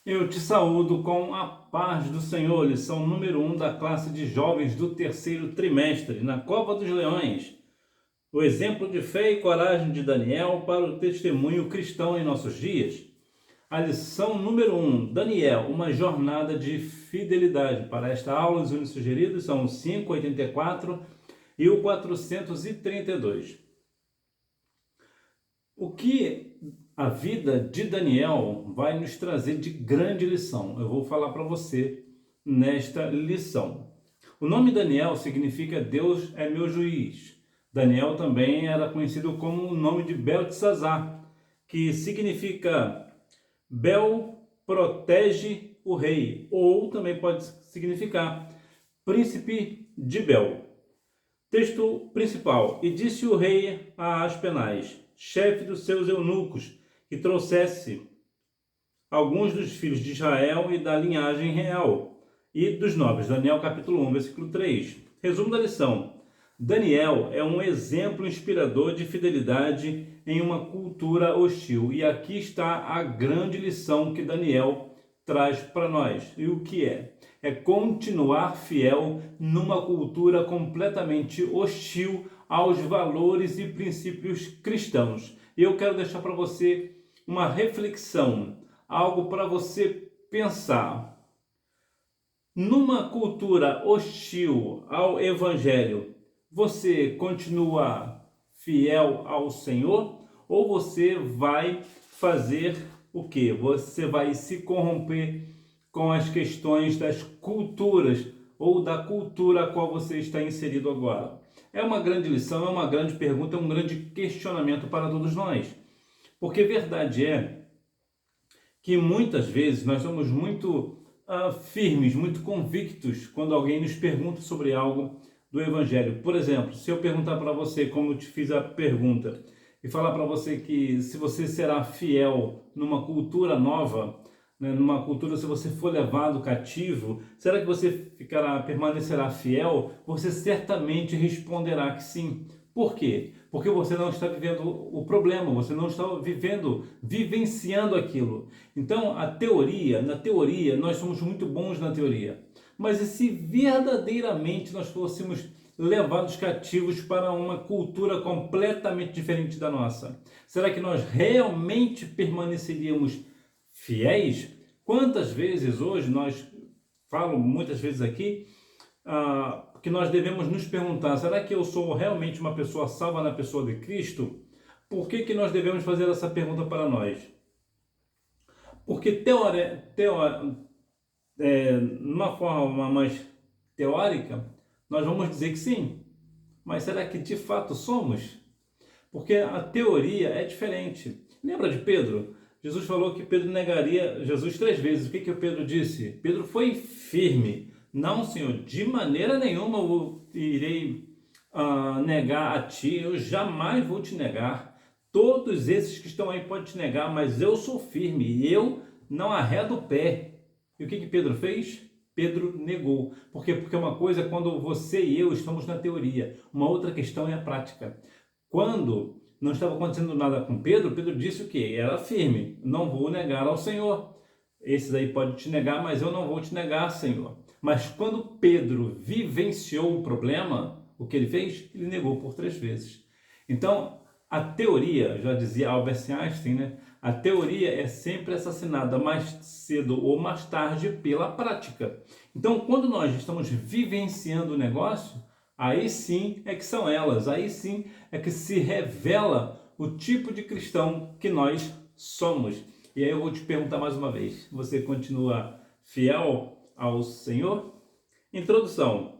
Eu te saúdo com a paz do Senhor, lição número 1 da classe de jovens do terceiro trimestre, na Cova dos Leões. O exemplo de fé e coragem de Daniel para o testemunho cristão em nossos dias. A lição número 1, Daniel, uma jornada de fidelidade. Para esta aula, os únicos sugeridos são o 584 e o 432. O que a vida de Daniel vai nos trazer de grande lição? Eu vou falar para você nesta lição. O nome Daniel significa Deus é meu juiz. Daniel também era conhecido como o nome de Beltesazar, que significa Bel protege o rei, ou também pode significar príncipe de Bel. Texto principal. E disse o rei a Aspenaz, chefe dos seus eunucos, que trouxesse alguns dos filhos de Israel e da linhagem real e dos nobres. Daniel capítulo 1, versículo 3. Resumo da lição. Daniel é um exemplo inspirador de fidelidade em uma cultura hostil. E aqui está a grande lição que Daniel traz para nós. E o que é? É continuar fiel numa cultura completamente hostil aos valores e princípios cristãos. E eu quero deixar para você uma reflexão, algo para você pensar. Numa cultura hostil ao Evangelho, você continua fiel ao Senhor ou você vai fazer o quê? Você vai se corromper com as questões das culturas ou da cultura a qual você está inserido agora? É uma grande lição, é uma grande pergunta, é um grande questionamento para todos nós. Porque verdade é que muitas vezes nós somos muito firmes, muito convictos quando alguém nos pergunta sobre algo do Evangelho. Por exemplo, se eu perguntar para você, como eu te fiz a pergunta, e falar para você que se você será fiel numa cultura nova, né, numa cultura, se você for levado cativo, será que você permanecerá fiel? Você certamente responderá que sim. Por quê? Porque você não está vivendo o problema, você não está vivenciando aquilo. Então, na teoria, nós somos muito bons na teoria. Mas e se verdadeiramente nós fôssemos levados cativos para uma cultura completamente diferente da nossa? Será que nós realmente permaneceríamos fiéis? Quantas vezes hoje falo muitas vezes aqui, que nós devemos nos perguntar, será que eu sou realmente uma pessoa salva na pessoa de Cristo? Por que nós devemos fazer essa pergunta para nós? Porque numa forma mais teórica, nós vamos dizer que sim. Mas será que de fato somos? Porque a teoria é diferente. Lembra de Pedro? Jesus falou que Pedro negaria Jesus 3 vezes. O que o Pedro disse? Pedro foi firme. Não, Senhor, de maneira nenhuma eu irei negar a ti. Eu jamais vou te negar. Todos esses que estão aí podem te negar, mas eu sou firme e eu não arredo o pé. E o que Pedro fez? Pedro negou. Por quê? Porque uma coisa é quando você e eu estamos na teoria. Uma outra questão é a prática. Quando não estava acontecendo nada com Pedro, Pedro disse o quê? Era firme. Não vou negar ao Senhor. Esses aí podem te negar, mas eu não vou te negar, Senhor. Mas quando Pedro vivenciou o problema, o que ele fez? Ele negou por 3 vezes. Então, a teoria, já dizia Albert Einstein, né? A teoria é sempre assassinada mais cedo ou mais tarde pela prática. Então, quando nós estamos vivenciando o negócio, aí sim é que são elas, aí sim é que se revela o tipo de cristão que nós somos. E aí eu vou te perguntar mais uma vez, você continua fiel ao Senhor? Introdução.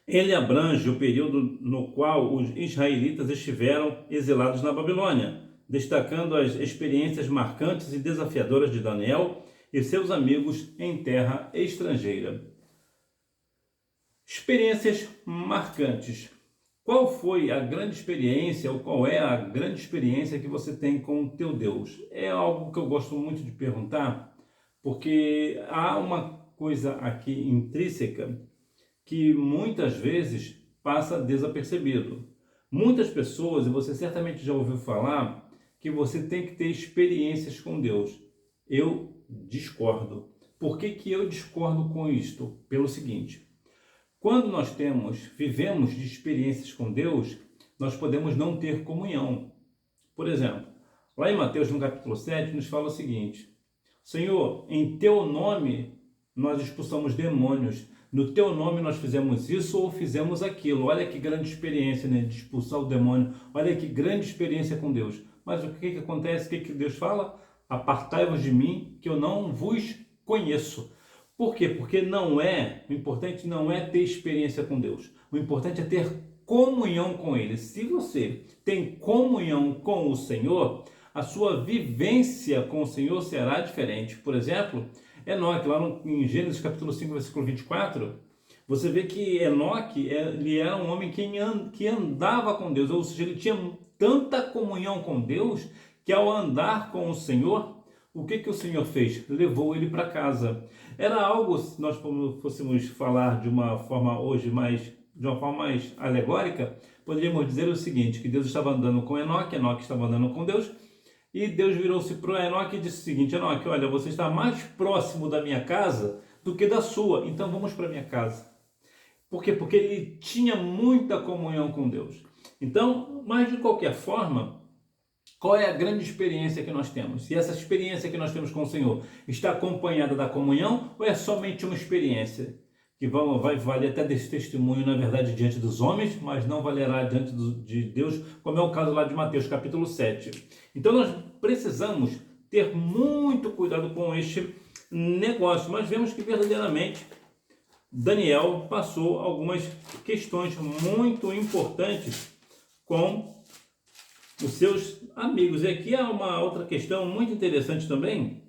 Ele abrange o período no qual os israelitas estiveram exilados na Babilônia, destacando as experiências marcantes e desafiadoras de Daniel e seus amigos em terra estrangeira. Experiências marcantes. Qual foi a grande experiência ou qual é a grande experiência que você tem com o teu Deus? É algo que eu gosto muito de perguntar, porque há uma coisa aqui intrínseca que muitas vezes passa desapercebido. Muitas pessoas, e você certamente já ouviu falar, que você tem que ter experiências com Deus. Eu discordo. Por que que eu discordo com isto? Pelo seguinte: quando nós vivemos de experiências com Deus, nós podemos não ter comunhão. Por exemplo, lá em Mateus, no capítulo 7, nos fala o seguinte: Senhor, em teu nome nós expulsamos demônios, no teu nome nós fizemos isso ou fizemos aquilo. Olha que grande experiência, né, de expulsar o demônio, olha que grande experiência com Deus. Mas o que acontece? O que Deus fala? Apartai-vos de mim, que eu não vos conheço. Por quê? Porque o importante não é ter experiência com Deus, o importante é ter comunhão com Ele. Se você tem comunhão com o Senhor, a sua vivência com o Senhor será diferente. Por exemplo, Enoque, lá em Gênesis capítulo 5, versículo 24, você vê que Enoque, ele era um homem que andava com Deus, ou seja, ele tinha tanta comunhão com Deus, que ao andar com o Senhor, o que o Senhor fez? Levou ele para casa. Era algo, se nós fôssemos falar de uma forma hoje de uma forma mais alegórica, poderíamos dizer o seguinte, que Deus estava andando com Enoque, Enoque estava andando com Deus, e Deus virou-se para Enoque e disse o seguinte: Enoque, olha, você está mais próximo da minha casa do que da sua, então vamos para a minha casa. Por quê? Porque ele tinha muita comunhão com Deus. Então, mas de qualquer forma, qual é a grande experiência que nós temos? E essa experiência que nós temos com o Senhor está acompanhada da comunhão ou é somente uma experiência que vai valer até desse testemunho, na verdade, diante dos homens, mas não valerá diante de Deus, como é o caso lá de Mateus capítulo 7. Então nós precisamos ter muito cuidado com este negócio. Nós vemos que verdadeiramente Daniel passou algumas questões muito importantes com os seus amigos. E aqui há uma outra questão muito interessante também,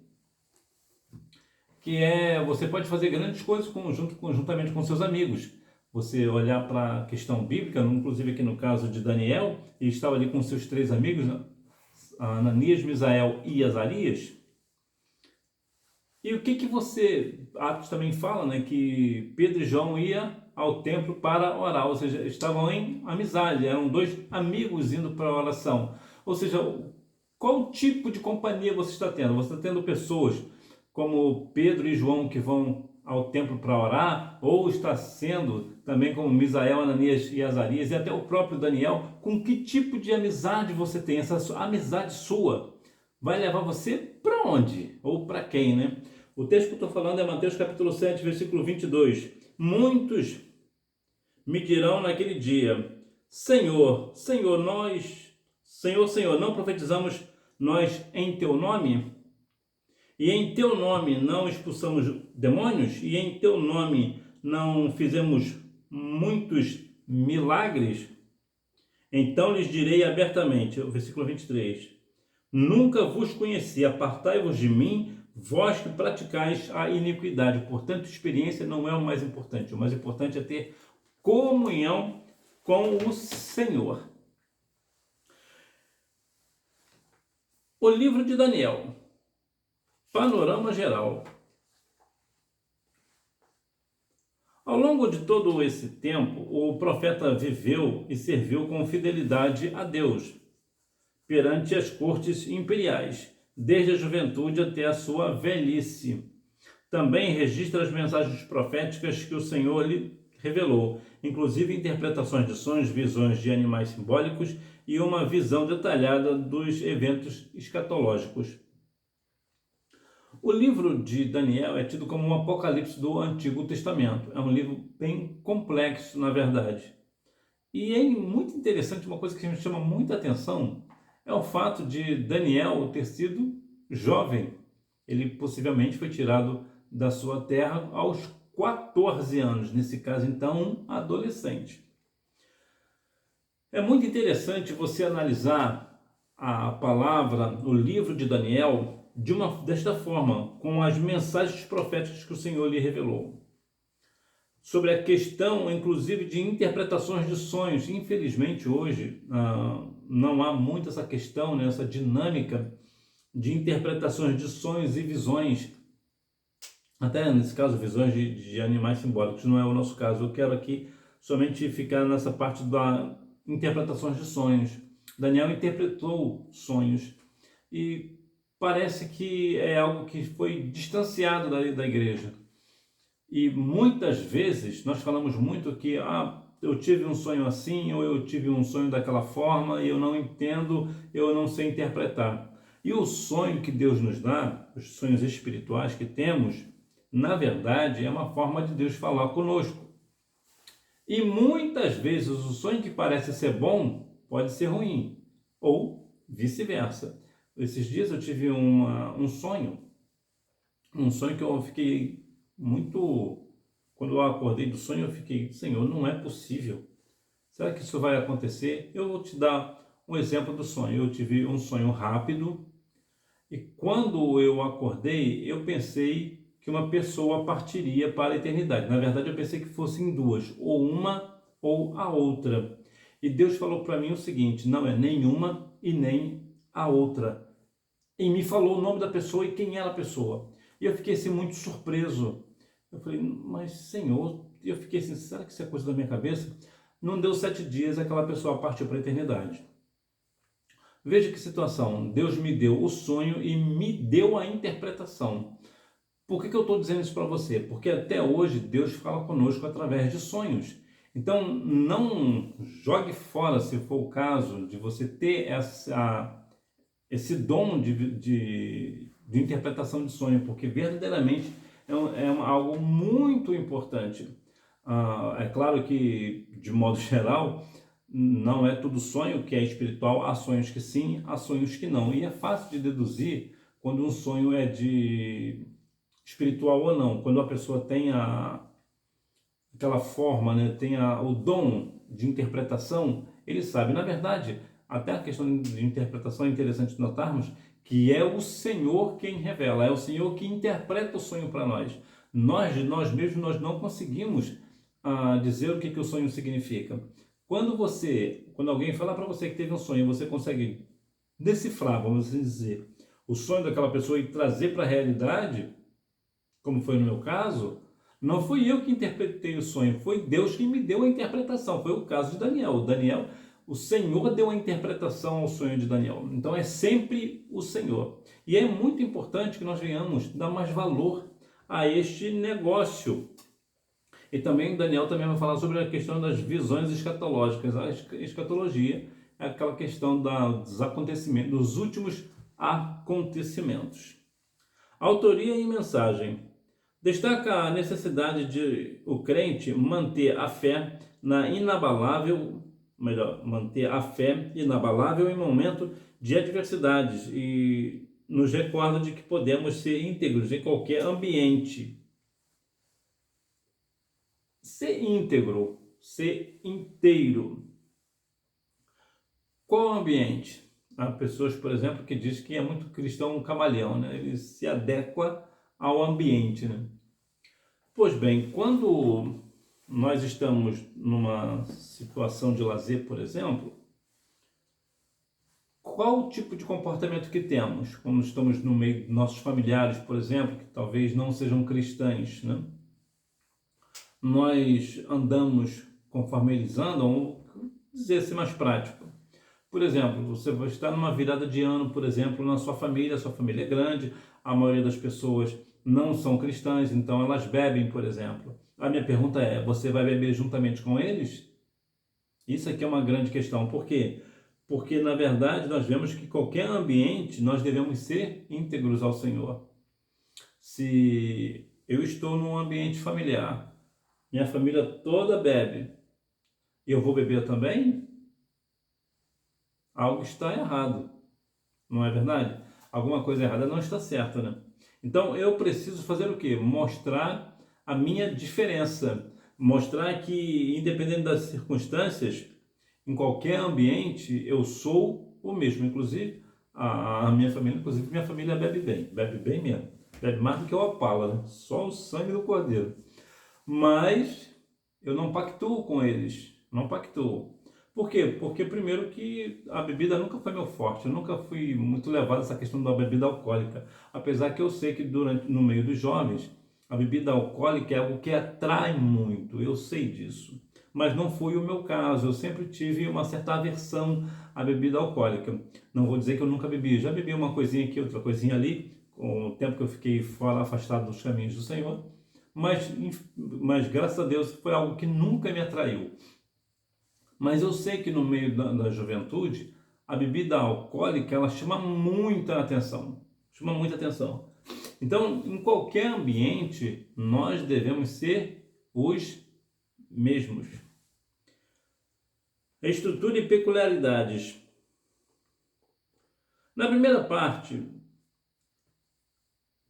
que você pode fazer grandes coisas conjuntamente com seus amigos. Você olhar para a questão bíblica, inclusive aqui no caso de Daniel, ele estava ali com seus 3 amigos, Ananias, Misael e Azarias. E o que Atos também fala, né, que Pedro e João iam ao templo para orar, ou seja, estavam em amizade, eram 2 amigos indo para a oração. Ou seja, qual tipo de companhia você está tendo? Você está tendo pessoas como Pedro e João que vão ao templo para orar, ou está sendo também como Misael, Ananias e Azarias, e até o próprio Daniel? Com que tipo de amizade você tem? Essa amizade sua vai levar você para onde? Ou para quem, né? O texto que eu estou falando é Mateus capítulo 7, versículo 22. Muitos me dirão naquele dia: Senhor, Senhor, não profetizamos nós em teu nome? E em teu nome não expulsamos demônios? E em teu nome não fizemos muitos milagres? Então lhes direi abertamente, o versículo 23, nunca vos conheci, apartai-vos de mim, vós que praticais a iniquidade. Portanto, experiência não é o mais importante é ter comunhão com o Senhor. O livro de Daniel. Panorama geral. Ao longo de todo esse tempo, o profeta viveu e serviu com fidelidade a Deus perante as cortes imperiais, desde a juventude até a sua velhice. Também registra as mensagens proféticas que o Senhor lhe revelou, inclusive interpretações de sonhos, visões de animais simbólicos e uma visão detalhada dos eventos escatológicos. O livro de Daniel é tido como um apocalipse do Antigo Testamento. É um livro bem complexo, na verdade. E é muito interessante, uma coisa que me chama muita atenção, é o fato de Daniel ter sido jovem. Ele possivelmente foi tirado da sua terra aos 14 anos, nesse caso, então, um adolescente. É muito interessante você analisar a palavra, o livro de Daniel, desta forma, com as mensagens proféticas que o Senhor lhe revelou. Sobre a questão, inclusive, de interpretações de sonhos. Infelizmente, hoje, não há muito essa questão, né, essa dinâmica de interpretações de sonhos e visões. Até, nesse caso, visões de animais simbólicos. Não é o nosso caso. Eu quero aqui somente ficar nessa parte das interpretações de sonhos. Daniel interpretou sonhos. e parece que é algo que foi distanciado da igreja. E muitas vezes nós falamos muito que eu tive um sonho assim, ou eu tive um sonho daquela forma, e eu não entendo, eu não sei interpretar. E o sonho que Deus nos dá, os sonhos espirituais que temos, na verdade, é uma forma de Deus falar conosco. E muitas vezes o sonho que parece ser bom pode ser ruim, ou vice-versa. Esses dias eu tive um sonho que eu fiquei muito. Quando eu acordei do sonho, eu fiquei, Senhor, não é possível. Será que isso vai acontecer? Eu vou te dar um exemplo do sonho. Eu tive um sonho rápido e quando eu acordei, eu pensei que uma pessoa partiria para a eternidade. Na verdade, eu pensei que fossem duas, ou uma ou a outra. E Deus falou para mim o seguinte: não é nenhuma e nem a outra. E me falou o nome da pessoa e quem era a pessoa. E eu fiquei assim muito surpreso. Eu falei, mas Senhor, eu fiquei assim, será que isso é coisa da minha cabeça? Não deu 7 dias, aquela pessoa partiu para a eternidade. Veja que situação, Deus me deu o sonho e me deu a interpretação. Por que eu estou dizendo isso para você? Porque até hoje Deus fala conosco através de sonhos. Então não jogue fora, se for o caso, de você ter esse dom de interpretação de sonho, porque verdadeiramente algo muito importante. É claro que, de modo geral, não é tudo sonho que é espiritual, há sonhos que sim, há sonhos que não. E é fácil de deduzir quando um sonho é de espiritual ou não, quando a pessoa tem aquela forma, né, tem o dom de interpretação, ele sabe. Na verdade, até a questão de interpretação é interessante notarmos que é o Senhor quem revela, é o Senhor que interpreta o sonho para nós. Nós mesmos, nós não conseguimos dizer o que o sonho significa. Quando alguém fala para você que teve um sonho, você consegue decifrar, vamos dizer, o sonho daquela pessoa e trazer para a realidade, como foi no meu caso, não fui eu que interpretei o sonho, foi Deus que me deu a interpretação. Foi o caso de Daniel. O Senhor deu a interpretação ao sonho de Daniel. Então é sempre o Senhor. E é muito importante que nós venhamos dar mais valor a este negócio. E também Daniel também vai falar sobre a questão das visões escatológicas. A escatologia é aquela questão dos acontecimentos, dos últimos acontecimentos. Autoria e mensagem. Destaca a necessidade de o crente manter a fé manter a fé inabalável em momento de adversidades e nos recorda de que podemos ser íntegros em qualquer ambiente. Ser íntegro, ser inteiro. Qual ambiente? Há pessoas, por exemplo, que dizem que é muito cristão camaleão, né? Ele se adequa ao ambiente, né? Pois bem, quando nós estamos numa situação de lazer, por exemplo, qual o tipo de comportamento que temos? Quando estamos no meio de nossos familiares, por exemplo, que talvez não sejam cristãos, né? Nós andamos conforme eles andam, ou dizer-se mais prático. Por exemplo, você vai estar numa virada de ano, por exemplo, na sua família é grande, a maioria das pessoas não são cristãs, então elas bebem, por exemplo. A minha pergunta é, você vai beber juntamente com eles? Isso aqui é uma grande questão. Por quê? Porque, na verdade, nós vemos que qualquer ambiente nós devemos ser íntegros ao Senhor. Se eu estou num ambiente familiar, minha família toda bebe, e eu vou beber também, algo está errado, não é verdade? Alguma coisa errada não está certa, né? Então eu preciso fazer o quê? Mostrar a minha diferença, mostrar que independente das circunstâncias, em qualquer ambiente eu sou o mesmo. Inclusive minha família bebe bem mesmo, bebe mais do que o Opala, né? Só o sangue do Cordeiro. Mas eu não pactuo com eles, não pactuo. Por quê? Porque primeiro que a bebida nunca foi meu forte, eu nunca fui muito levado a essa questão da bebida alcoólica. Apesar que eu sei que no meio dos jovens, a bebida alcoólica é algo que atrai muito, eu sei disso. mas não foi o meu caso. Eu sempre tive uma certa aversão à bebida alcoólica. Não vou dizer que eu nunca bebi, já bebi uma coisinha aqui, outra coisinha ali, com o tempo que eu fiquei fora, afastado dos caminhos do Senhor, mas graças a Deus foi algo que nunca me atraiu. Mas eu sei que no meio da juventude, a bebida alcoólica, ela chama muita atenção. Chama muita atenção. Então, em qualquer ambiente, nós devemos ser os mesmos. Estrutura e peculiaridades. Na primeira parte,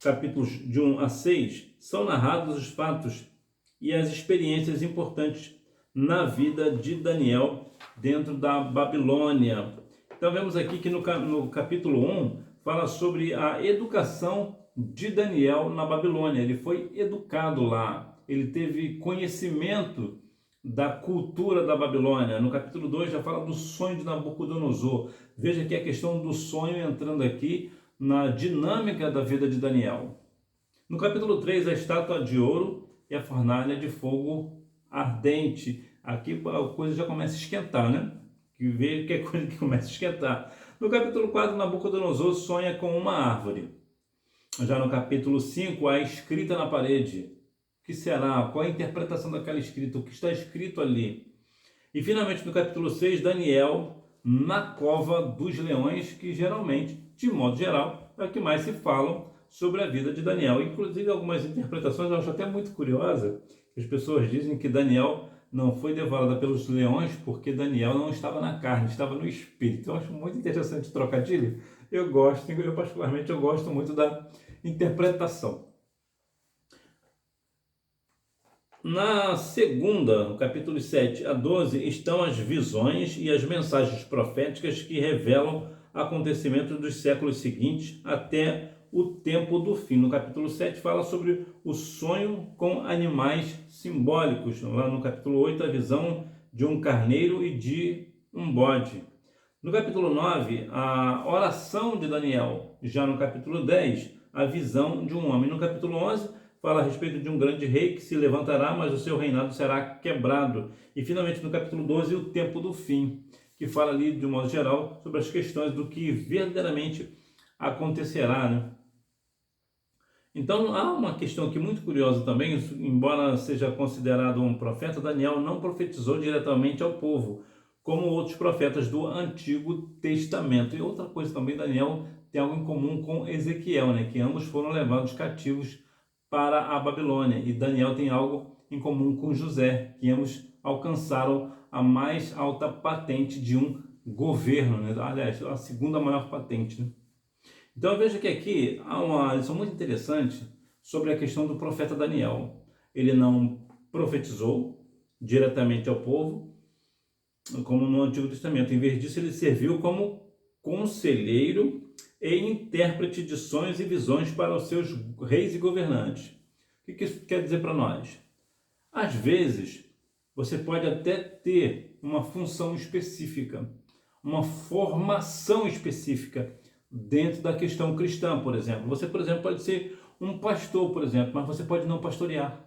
capítulos de 1 a 6, são narrados os fatos e as experiências importantes na vida de Daniel dentro da Babilônia. Então vemos aqui que no capítulo 1 fala sobre a educação de Daniel na Babilônia. Ele foi educado lá, ele teve conhecimento da cultura da Babilônia. No capítulo 2 já fala do sonho de Nabucodonosor. Veja aqui a questão do sonho entrando aqui na dinâmica da vida de Daniel. No capítulo 3, a estátua de ouro e a fornalha de fogo ardente. Aqui a coisa já começa a esquentar, né? Que vê que é coisa que começa a esquentar. No capítulo 4, Nabucodonosor sonha com uma árvore. Já no capítulo 5, a escrita na parede. O que será? Qual a interpretação daquela escrita? O que está escrito ali? E finalmente no capítulo 6, Daniel na cova dos leões, que geralmente, de modo geral, é o que mais se falam sobre a vida de Daniel. Inclusive algumas interpretações eu acho até muito curiosa. As pessoas dizem que Daniel não foi devorado pelos leões porque Daniel não estava na carne, estava no espírito. Eu acho muito interessante o trocadilho. Eu particularmente gosto muito da interpretação. Na segunda, no capítulo 7 a 12, estão as visões e as mensagens proféticas que revelam acontecimentos dos séculos seguintes até o tempo do fim. No capítulo 7 fala sobre o sonho com animais simbólicos. Lá no capítulo 8, a visão de um carneiro e de um bode. No capítulo 9, a oração de Daniel. Já no capítulo 10, a visão de um homem. No capítulo 11, fala a respeito de um grande rei que se levantará, mas o seu reinado será quebrado. E finalmente no capítulo 12, o tempo do fim, que fala ali de um modo geral sobre as questões do que verdadeiramente acontecerá, né? Então há uma questão aqui muito curiosa também, embora seja considerado um profeta, Daniel não profetizou diretamente ao povo, como outros profetas do Antigo Testamento. E outra coisa também, Daniel tem algo em comum com Ezequiel, né? Que ambos foram levados cativos para a Babilônia. E Daniel tem algo em comum com José, que ambos alcançaram a mais alta patente de um governo, né? Aliás, a segunda maior patente, né? Então veja que aqui há uma lição muito interessante sobre a questão do profeta Daniel. Ele não profetizou diretamente ao povo, como no Antigo Testamento. Em vez disso, ele serviu como conselheiro e intérprete de sonhos e visões para os seus reis e governantes. O que isso quer dizer para nós? Às vezes, você pode até ter uma função específica, uma formação específica dentro da questão cristã, por exemplo. Você, por exemplo, pode ser um pastor, por exemplo, mas você pode não pastorear.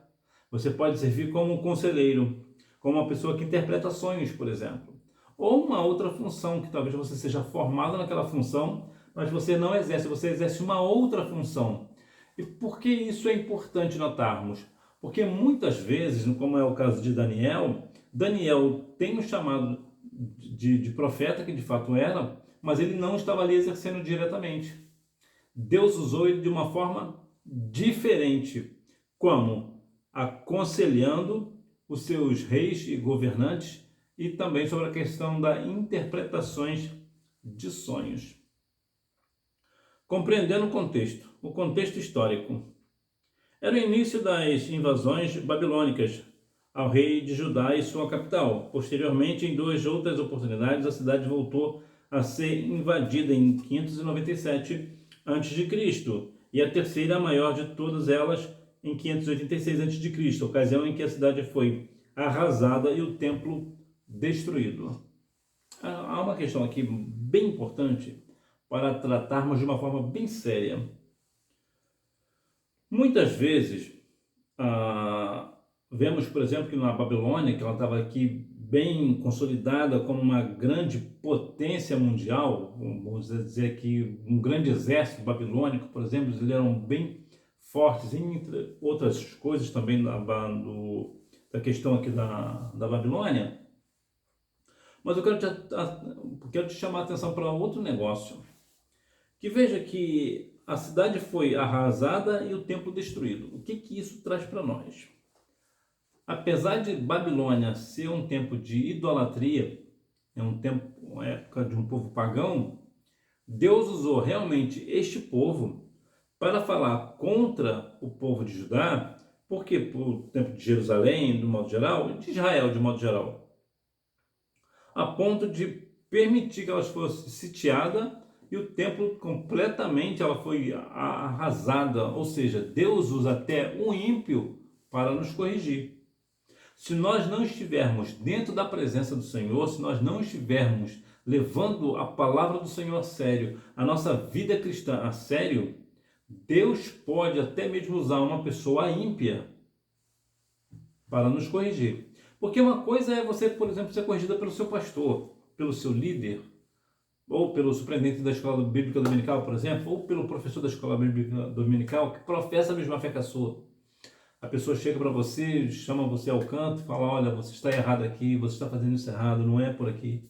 Você pode servir como um conselheiro, como uma pessoa que interpreta sonhos, por exemplo. Ou uma outra função, que talvez você seja formado naquela função, mas você não exerce, você exerce uma outra função. E por que isso é importante notarmos? Porque muitas vezes, como é o caso de Daniel, Daniel tem um chamado de profeta, que de fato era, mas ele não estava ali exercendo diretamente. Deus usou ele de uma forma diferente, como aconselhando os seus reis e governantes e também sobre a questão das interpretações de sonhos. Compreendendo o contexto histórico. Era o início das invasões babilônicas ao rei de Judá e sua capital. Posteriormente, em duas outras oportunidades, a cidade voltou a ser invadida em 597 a.C. e a terceira, a maior de todas elas, em 586 a.C., ocasião em que a cidade foi arrasada e o templo destruído. Há uma questão aqui bem importante para tratarmos de uma forma bem séria. Muitas vezes, Vemos, por exemplo, que na Babilônia, que ela estava aqui bem consolidada como uma grande potência mundial, vamos dizer que um grande exército babilônico, por exemplo, eles eram bem fortes, entre outras coisas também da questão aqui da Babilônia. Mas eu quero te chamar a atenção para outro negócio. Que veja que a cidade foi arrasada e o templo destruído. O que isso traz para nós? Apesar de Babilônia ser um tempo de idolatria, uma época de um povo pagão, Deus usou realmente este povo para falar contra o povo de Judá, porque por tempo de Jerusalém, de modo geral, e de Israel, de modo geral, a ponto de permitir que elas fossem sitiadas e o templo completamente ela foi arrasada, ou seja, Deus usa até o ímpio para nos corrigir. Se nós não estivermos dentro da presença do Senhor, se nós não estivermos levando a palavra do Senhor a sério, a nossa vida cristã a sério, Deus pode até mesmo usar uma pessoa ímpia para nos corrigir. Porque uma coisa é você, por exemplo, ser corrigida pelo seu pastor, pelo seu líder, ou pelo superintendente da escola bíblica dominical, por exemplo, ou pelo professor da escola bíblica dominical que professa a mesma fé que a sua. A pessoa chega para você, chama você ao canto e fala, olha, você está errado aqui, você está fazendo isso errado, não é por aqui.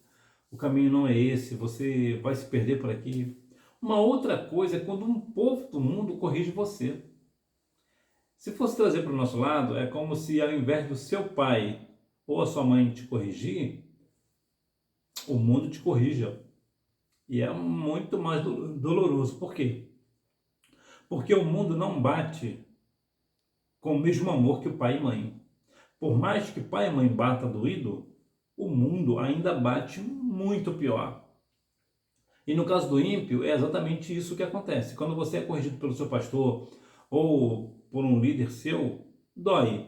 O caminho não é esse, você vai se perder por aqui. Uma outra coisa é quando um povo do mundo corrige você. Se fosse trazer para o nosso lado, é como se ao invés do seu pai ou a sua mãe te corrigir, o mundo te corrija. E é muito mais doloroso. Por quê? Porque o mundo não bate com o mesmo amor que o pai e mãe. Por mais que pai e mãe bata doído, o mundo ainda bate muito pior. E no caso do ímpio, é exatamente isso que acontece. Quando você é corrigido pelo seu pastor ou por um líder seu, dói.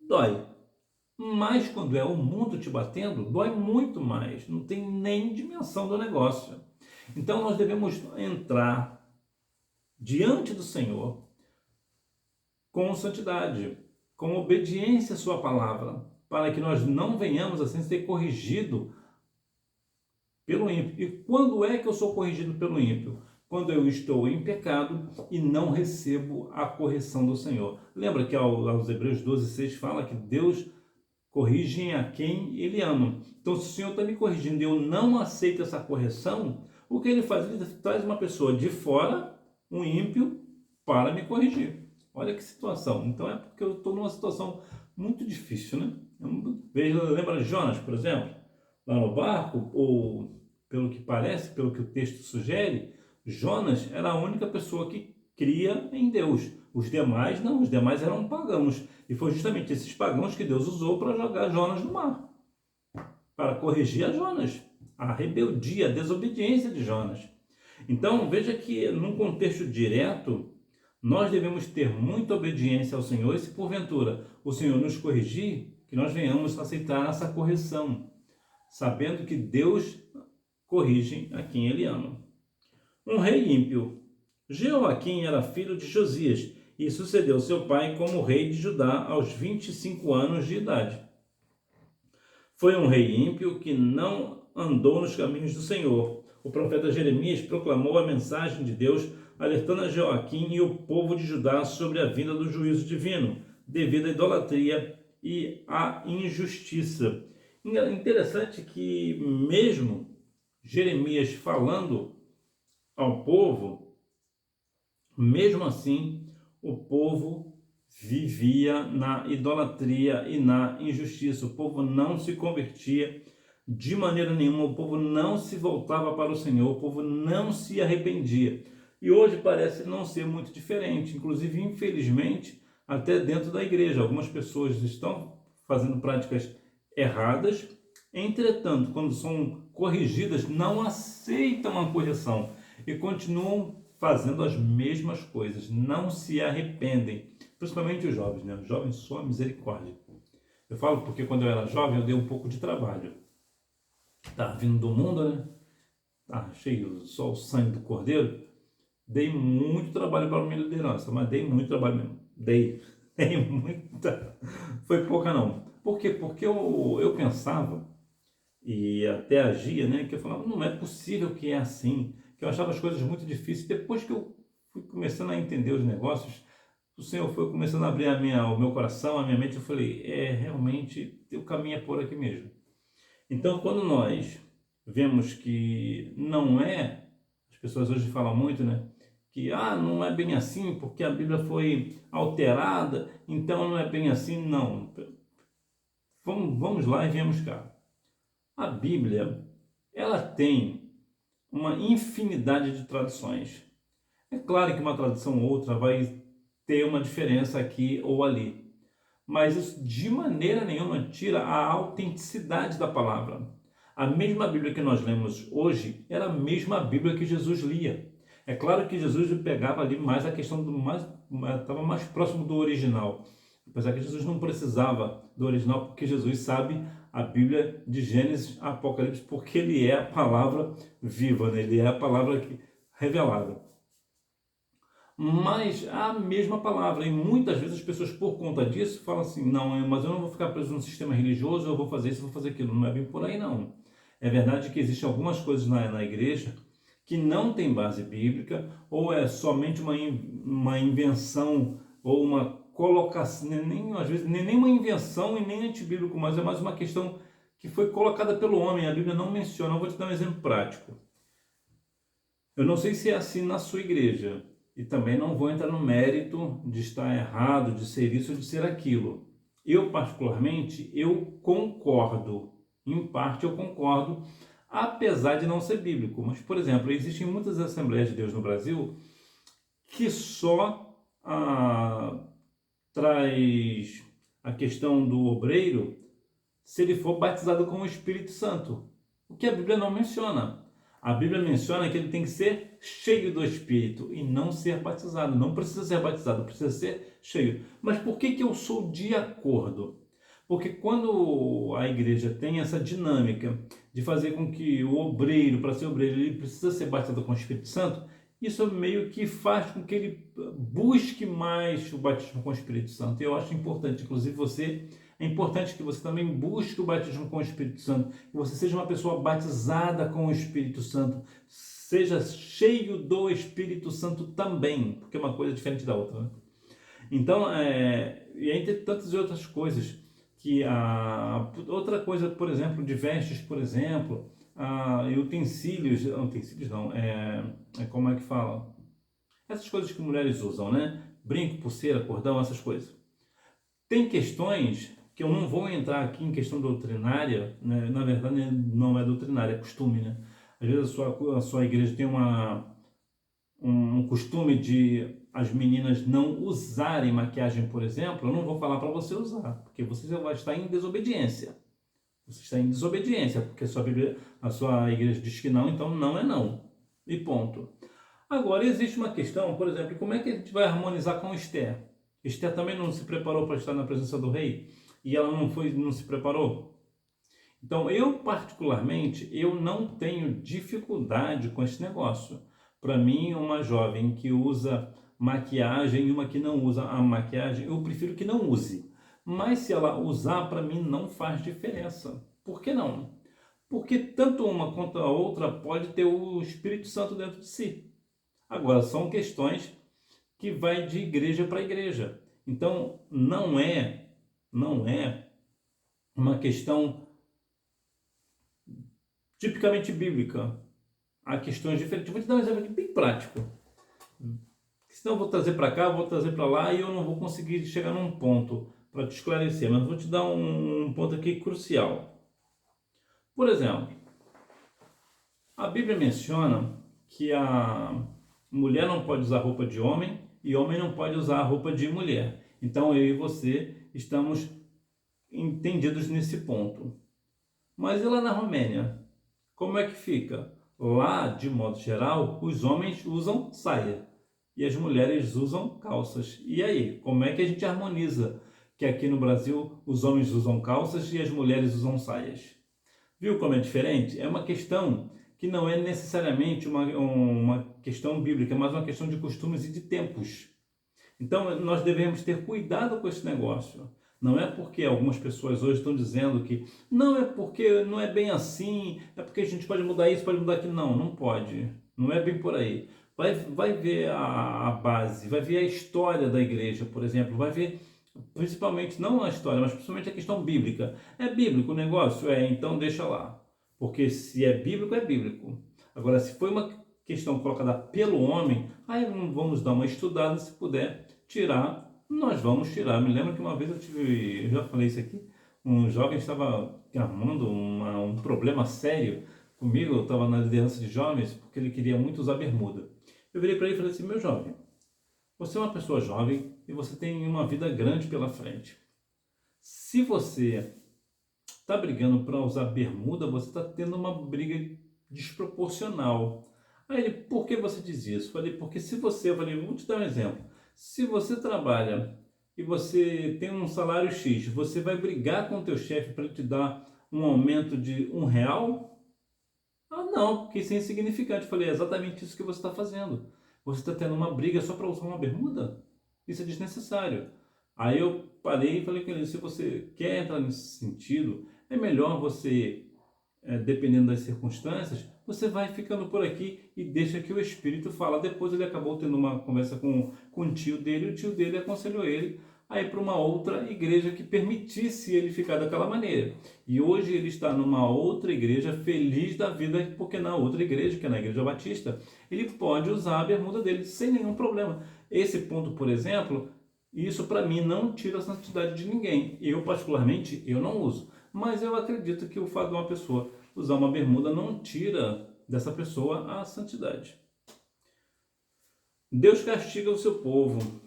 Dói. Mas quando é o mundo te batendo, dói muito mais. Não tem nem dimensão do negócio. Então nós devemos entrar diante do Senhor com santidade, com obediência à sua palavra, para que nós não venhamos assim ser corrigido pelo ímpio. E quando é que eu sou corrigido pelo ímpio? Quando eu estou em pecado e não recebo a correção do Senhor. Lembra que aos Hebreus 12:6 fala que Deus corrige a quem Ele ama. Então, se o Senhor está me corrigindo e eu não aceito essa correção, o que Ele faz? Ele traz uma pessoa de fora, um ímpio, para me corrigir. Olha que situação. Então é porque eu estou numa situação muito difícil, né? Lembra Jonas, por exemplo? Lá no barco, ou pelo que parece, pelo que o texto sugere, Jonas era a única pessoa que cria em Deus. Os demais não, os demais eram pagãos. E foi justamente esses pagãos que Deus usou para jogar Jonas no mar, para corrigir a Jonas, a rebeldia, a desobediência de Jonas. Então veja que num contexto direto, nós devemos ter muita obediência ao Senhor e se porventura o Senhor nos corrigir, que nós venhamos aceitar essa correção, sabendo que Deus corrige a quem Ele ama. Um rei ímpio. Jeoaquim era filho de Josias e sucedeu seu pai como rei de Judá aos 25 anos de idade. Foi um rei ímpio que não andou nos caminhos do Senhor. O profeta Jeremias proclamou a mensagem de Deus, alertando a Jeoaquim e o povo de Judá sobre a vinda do juízo divino, devido à idolatria e à injustiça. Interessante que mesmo Jeremias falando ao povo, mesmo assim, o povo vivia na idolatria e na injustiça. O povo não se convertia de maneira nenhuma, o povo não se voltava para o Senhor, o povo não se arrependia. E hoje parece não ser muito diferente, inclusive, infelizmente, até dentro da igreja. Algumas pessoas estão fazendo práticas erradas, entretanto, quando são corrigidas, não aceitam a correção e continuam fazendo as mesmas coisas, não se arrependem, principalmente os jovens, né? Os jovens só a misericórdia. Eu falo porque quando eu era jovem eu dei um pouco de trabalho. Tá vindo do mundo, né? Tá cheio só o sangue do cordeiro. Dei muito trabalho para a minha liderança, mas dei muito trabalho mesmo. Dei. Tem muita. Foi pouca não. Por quê? Porque eu pensava e até agia, né? Que eu falava, não é possível que é assim. Que eu achava as coisas muito difíceis. Depois que eu fui começando a entender os negócios, o Senhor foi começando a abrir o meu coração, a minha mente, eu falei, realmente, o caminho é por aqui mesmo. Então, quando nós vemos que não é, as pessoas hoje falam muito, né? Que não é bem assim porque a Bíblia foi alterada, então não é bem assim. Não. Vamos lá e viemos cá. A Bíblia, ela tem uma infinidade de traduções. É claro que uma tradução ou outra vai ter uma diferença aqui ou ali, mas isso de maneira nenhuma tira a autenticidade da palavra. A mesma Bíblia que nós lemos hoje era a mesma Bíblia que Jesus lia. É claro que Jesus pegava ali mais a questão do mais, estava mais próximo do original. Apesar que Jesus não precisava do original, porque Jesus sabe a Bíblia de Gênesis a Apocalipse, porque ele é a palavra viva, né? Ele é a palavra revelada. Mas a mesma palavra, e muitas vezes as pessoas por conta disso falam assim, não, mas eu não vou ficar preso no sistema religioso, eu vou fazer isso, eu vou fazer aquilo. Não é bem por aí não. É verdade que existem algumas coisas na igreja que não tem base bíblica, ou é somente uma invenção, ou uma colocação, nem, às vezes nem uma invenção e nem antibíblico, mas é mais uma questão que foi colocada pelo homem, a Bíblia não menciona. Eu vou te dar um exemplo prático. Eu não sei se é assim na sua igreja, e também não vou entrar no mérito de estar errado, de ser isso ou de ser aquilo. Eu, particularmente, eu concordo. Em parte eu concordo, apesar de não ser bíblico. Mas, por exemplo, existem muitas Assembleias de Deus no Brasil que só traz a questão do obreiro se ele for batizado com o Espírito Santo. O que a Bíblia não menciona. A Bíblia menciona que ele tem que ser cheio do Espírito e não ser batizado. Não precisa ser batizado, precisa ser cheio. Mas por que eu sou de acordo? Porque quando a igreja tem essa dinâmica de fazer com que o obreiro, para ser obreiro, ele precisa ser batizado com o Espírito Santo, isso meio que faz com que ele busque mais o batismo com o Espírito Santo. E eu acho importante, inclusive é importante que você também busque o batismo com o Espírito Santo, que você seja uma pessoa batizada com o Espírito Santo, seja cheio do Espírito Santo também, porque é uma coisa diferente da outra, né? Então, e entre tantas outras coisas, outra coisa, por exemplo, de vestes, por exemplo, e utensílios não, como é que fala? Essas coisas que mulheres usam, né? Brinco, pulseira, cordão, essas coisas. Tem questões que eu não vou entrar aqui em questão doutrinária, né? Na verdade não é doutrinária, é costume, né? Às vezes a sua igreja tem um costume de as meninas não usarem maquiagem, por exemplo. Eu não vou falar para você usar, porque você vai estar em desobediência. Você está em desobediência, porque a sua igreja diz que não, então não é não. E ponto. Agora, existe uma questão, por exemplo, como é que a gente vai harmonizar com Esther? Esther também não se preparou para estar na presença do rei e ela não se preparou. Então, eu particularmente, eu não tenho dificuldade com esse negócio. Para mim, uma jovem que usa maquiagem e uma que não usa a maquiagem, eu prefiro que não use. Mas se ela usar, para mim não faz diferença. Por que não? Porque tanto uma quanto a outra pode ter o Espírito Santo dentro de si. Agora, são questões que vai de igreja para igreja. Então, não é uma questão tipicamente bíblica. Há questões diferentes. Vou te dar um exemplo aqui bem prático. Senão eu vou trazer para cá, vou trazer para lá e eu não vou conseguir chegar num ponto para te esclarecer. Mas vou te dar um ponto aqui crucial. Por exemplo, a Bíblia menciona que a mulher não pode usar roupa de homem e homem não pode usar roupa de mulher. Então eu e você estamos entendidos nesse ponto. Mas e lá na Romênia? Como é que fica? Lá, de modo geral, os homens usam saia e as mulheres usam calças. E aí, como é que a gente harmoniza que aqui no Brasil os homens usam calças e as mulheres usam saias? Viu como é diferente? É uma questão que não é necessariamente uma questão bíblica, mas uma questão de costumes e de tempos. Então, nós devemos ter cuidado com esse negócio. Não é porque algumas pessoas hoje estão dizendo que não é porque não é bem assim, é porque a gente pode mudar isso, pode mudar aquilo. Não, não pode. Não é bem por aí. Vai ver a base, vai ver a história da igreja, por exemplo, vai ver principalmente, não a história, mas principalmente a questão bíblica. É bíblico o negócio? É, então deixa lá. Porque se é bíblico, é bíblico. Agora, se foi uma questão colocada pelo homem, aí vamos dar uma estudada, se puder tirar, nós vamos tirar. Me lembro que uma vez eu já falei isso aqui, um jovem estava armando um problema sério comigo, eu estava na liderança de jovens, porque ele queria muito usar bermuda. Eu virei para ele e falei assim, meu jovem, você é uma pessoa jovem e você tem uma vida grande pela frente. Se você está brigando para usar bermuda, você está tendo uma briga desproporcional. Aí ele, por que você diz isso? Falei, porque se você, eu falei, vou te dar um exemplo. Se você trabalha e você tem um salário X, você vai brigar com o teu chefe para ele te dar um aumento de R$ 1? Ah, não, porque isso é insignificante. Eu falei, é exatamente isso que você está fazendo. Você está tendo uma briga só para usar uma bermuda? Isso é desnecessário. Aí eu parei e falei com ele, se você quer entrar nesse sentido, é melhor você, dependendo das circunstâncias, você vai ficando por aqui e deixa que o Espírito fala. Depois ele acabou tendo uma conversa com o tio dele, e o tio dele aconselhou ele a ir para uma outra igreja que permitisse ele ficar daquela maneira. E hoje ele está numa outra igreja, feliz da vida, porque na outra igreja, que é na Igreja Batista, ele pode usar a bermuda dele sem nenhum problema. Esse ponto, por exemplo, isso para mim não tira a santidade de ninguém. Eu, particularmente, eu não uso. Mas eu acredito que o fato de uma pessoa usar uma bermuda não tira dessa pessoa a santidade. Deus castiga o seu povo.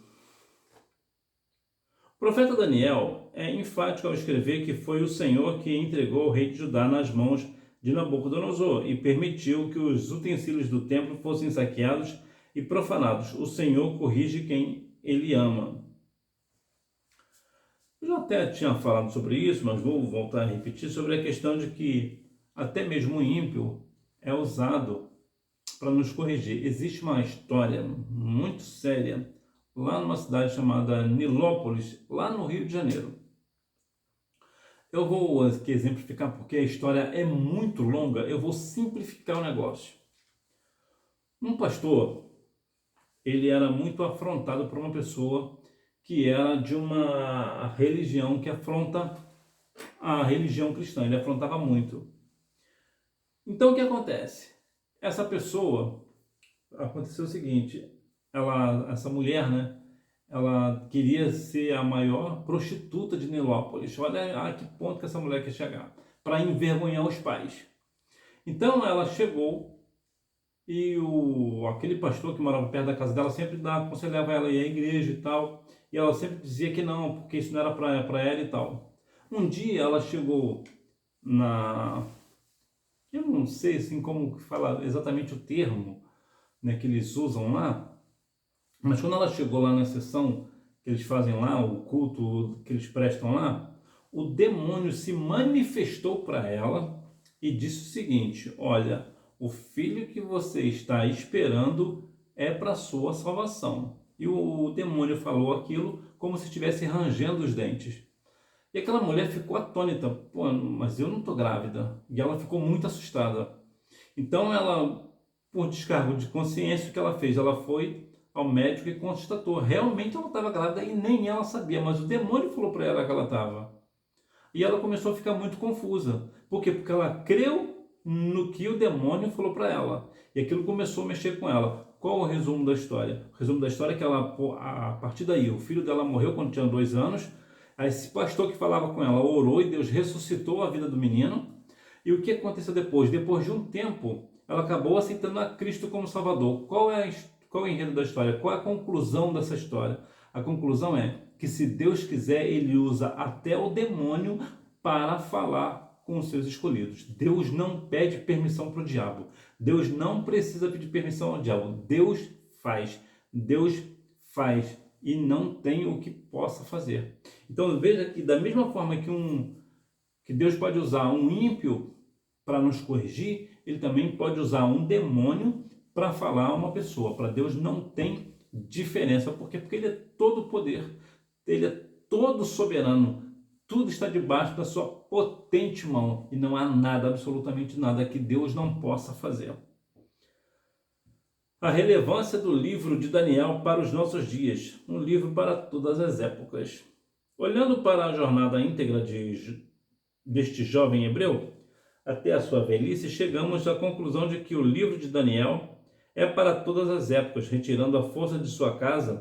O profeta Daniel é enfático ao escrever que foi o Senhor que entregou o rei de Judá nas mãos de Nabucodonosor e permitiu que os utensílios do templo fossem saqueados e profanados. O Senhor corrige quem ele ama. Eu já até tinha falado sobre isso, mas vou voltar a repetir sobre a questão de que até mesmo o ímpio é usado para nos corrigir. Existe uma história muito séria lá numa cidade chamada Nilópolis, lá no Rio de Janeiro. Eu vou aqui exemplificar porque a história é muito longa, eu vou simplificar o negócio. Um pastor, ele era muito afrontado por uma pessoa que era de uma religião que afronta a religião cristã, ele afrontava muito. Então o que acontece? Essa pessoa, aconteceu o seguinte, essa mulher, né, ela queria ser a maior prostituta de Nilópolis. Olha a que ponto que essa mulher quer chegar, para envergonhar os pais. Então ela chegou e aquele pastor que morava perto da casa dela sempre aconselhava ela a ir à igreja e tal. E ela sempre dizia que não, porque isso não era para ela e tal. Um dia ela chegou eu não sei assim como falar exatamente o termo, né, que eles usam lá, mas quando ela chegou lá na sessão que eles fazem lá, o culto que eles prestam lá, o demônio se manifestou para ela e disse o seguinte: olha, o filho que você está esperando é para sua salvação. E o demônio falou aquilo como se estivesse rangendo os dentes. E aquela mulher ficou atônita: pô, mas eu não estou grávida. E ela ficou muito assustada. Então ela, por descargo de consciência, o que ela fez? Ela foi ao médico e constatou. Realmente ela estava grávida e nem ela sabia, mas o demônio falou para ela que ela estava. E ela começou a ficar muito confusa. Por quê? Porque ela creu no que o demônio falou para ela. E aquilo começou a mexer com ela. Qual o resumo da história? O resumo da história é que ela, a partir daí, o filho dela morreu quando tinha 2 anos. Aí esse pastor que falava com ela orou e Deus ressuscitou a vida do menino. E o que aconteceu depois? Depois de um tempo, ela acabou aceitando a Cristo como Salvador. Qual é o enredo da história? Qual é a conclusão dessa história? A conclusão é que se Deus quiser, Ele usa até o demônio para falar com os seus escolhidos. Deus não pede permissão para o diabo. Deus não precisa pedir permissão ao diabo. Deus faz. Deus faz e não tem o que possa fazer. Então veja que da mesma forma que Deus pode usar um ímpio para nos corrigir, Ele também pode usar um demônio para falar a uma pessoa. Para Deus não tem diferença. Por quê? Porque ele é todo poder, ele é todo soberano, tudo está debaixo da sua potente mão e não há nada, absolutamente nada que Deus não possa fazer. A relevância do livro de Daniel para os nossos dias, um livro para todas as épocas. Olhando para a jornada íntegra deste jovem hebreu, até a sua velhice, chegamos à conclusão de que o livro de Daniel é para todas as épocas, retirado a força de sua casa,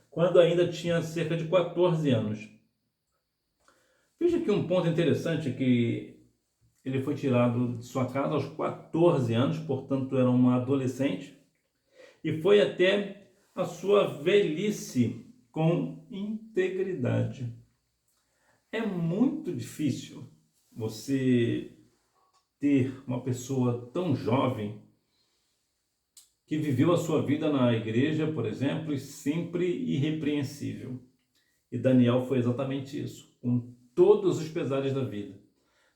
quando ainda tinha cerca de 14 anos. Veja aqui um ponto interessante, que ele foi tirado de sua casa aos 14 anos, portanto era um adolescente, e foi até a sua velhice com integridade. É muito difícil você ter uma pessoa tão jovem que viveu a sua vida na igreja, por exemplo, e sempre irrepreensível. E Daniel foi exatamente isso, com todos os pesares da vida.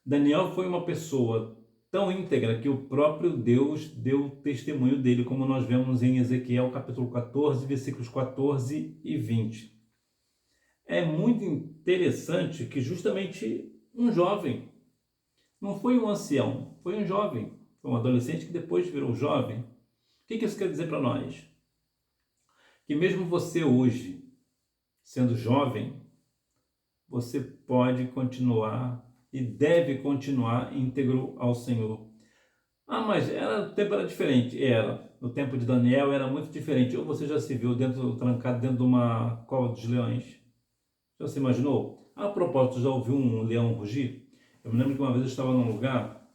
Daniel foi uma pessoa tão íntegra que o próprio Deus deu testemunho dele, como nós vemos em Ezequiel capítulo 14, versículos 14 e 20. É muito interessante que justamente um jovem, não foi um ancião, foi um jovem, foi um adolescente que depois virou jovem. O que isso quer dizer para nós? Que mesmo você hoje, sendo jovem, você pode continuar e deve continuar íntegro ao Senhor. Ah, mas o tempo era diferente. Era. No tempo de Daniel era muito diferente. Ou você já se viu trancado dentro de uma cova dos leões? Já se imaginou? A propósito, já ouviu um leão rugir? Eu me lembro que uma vez eu estava num lugar,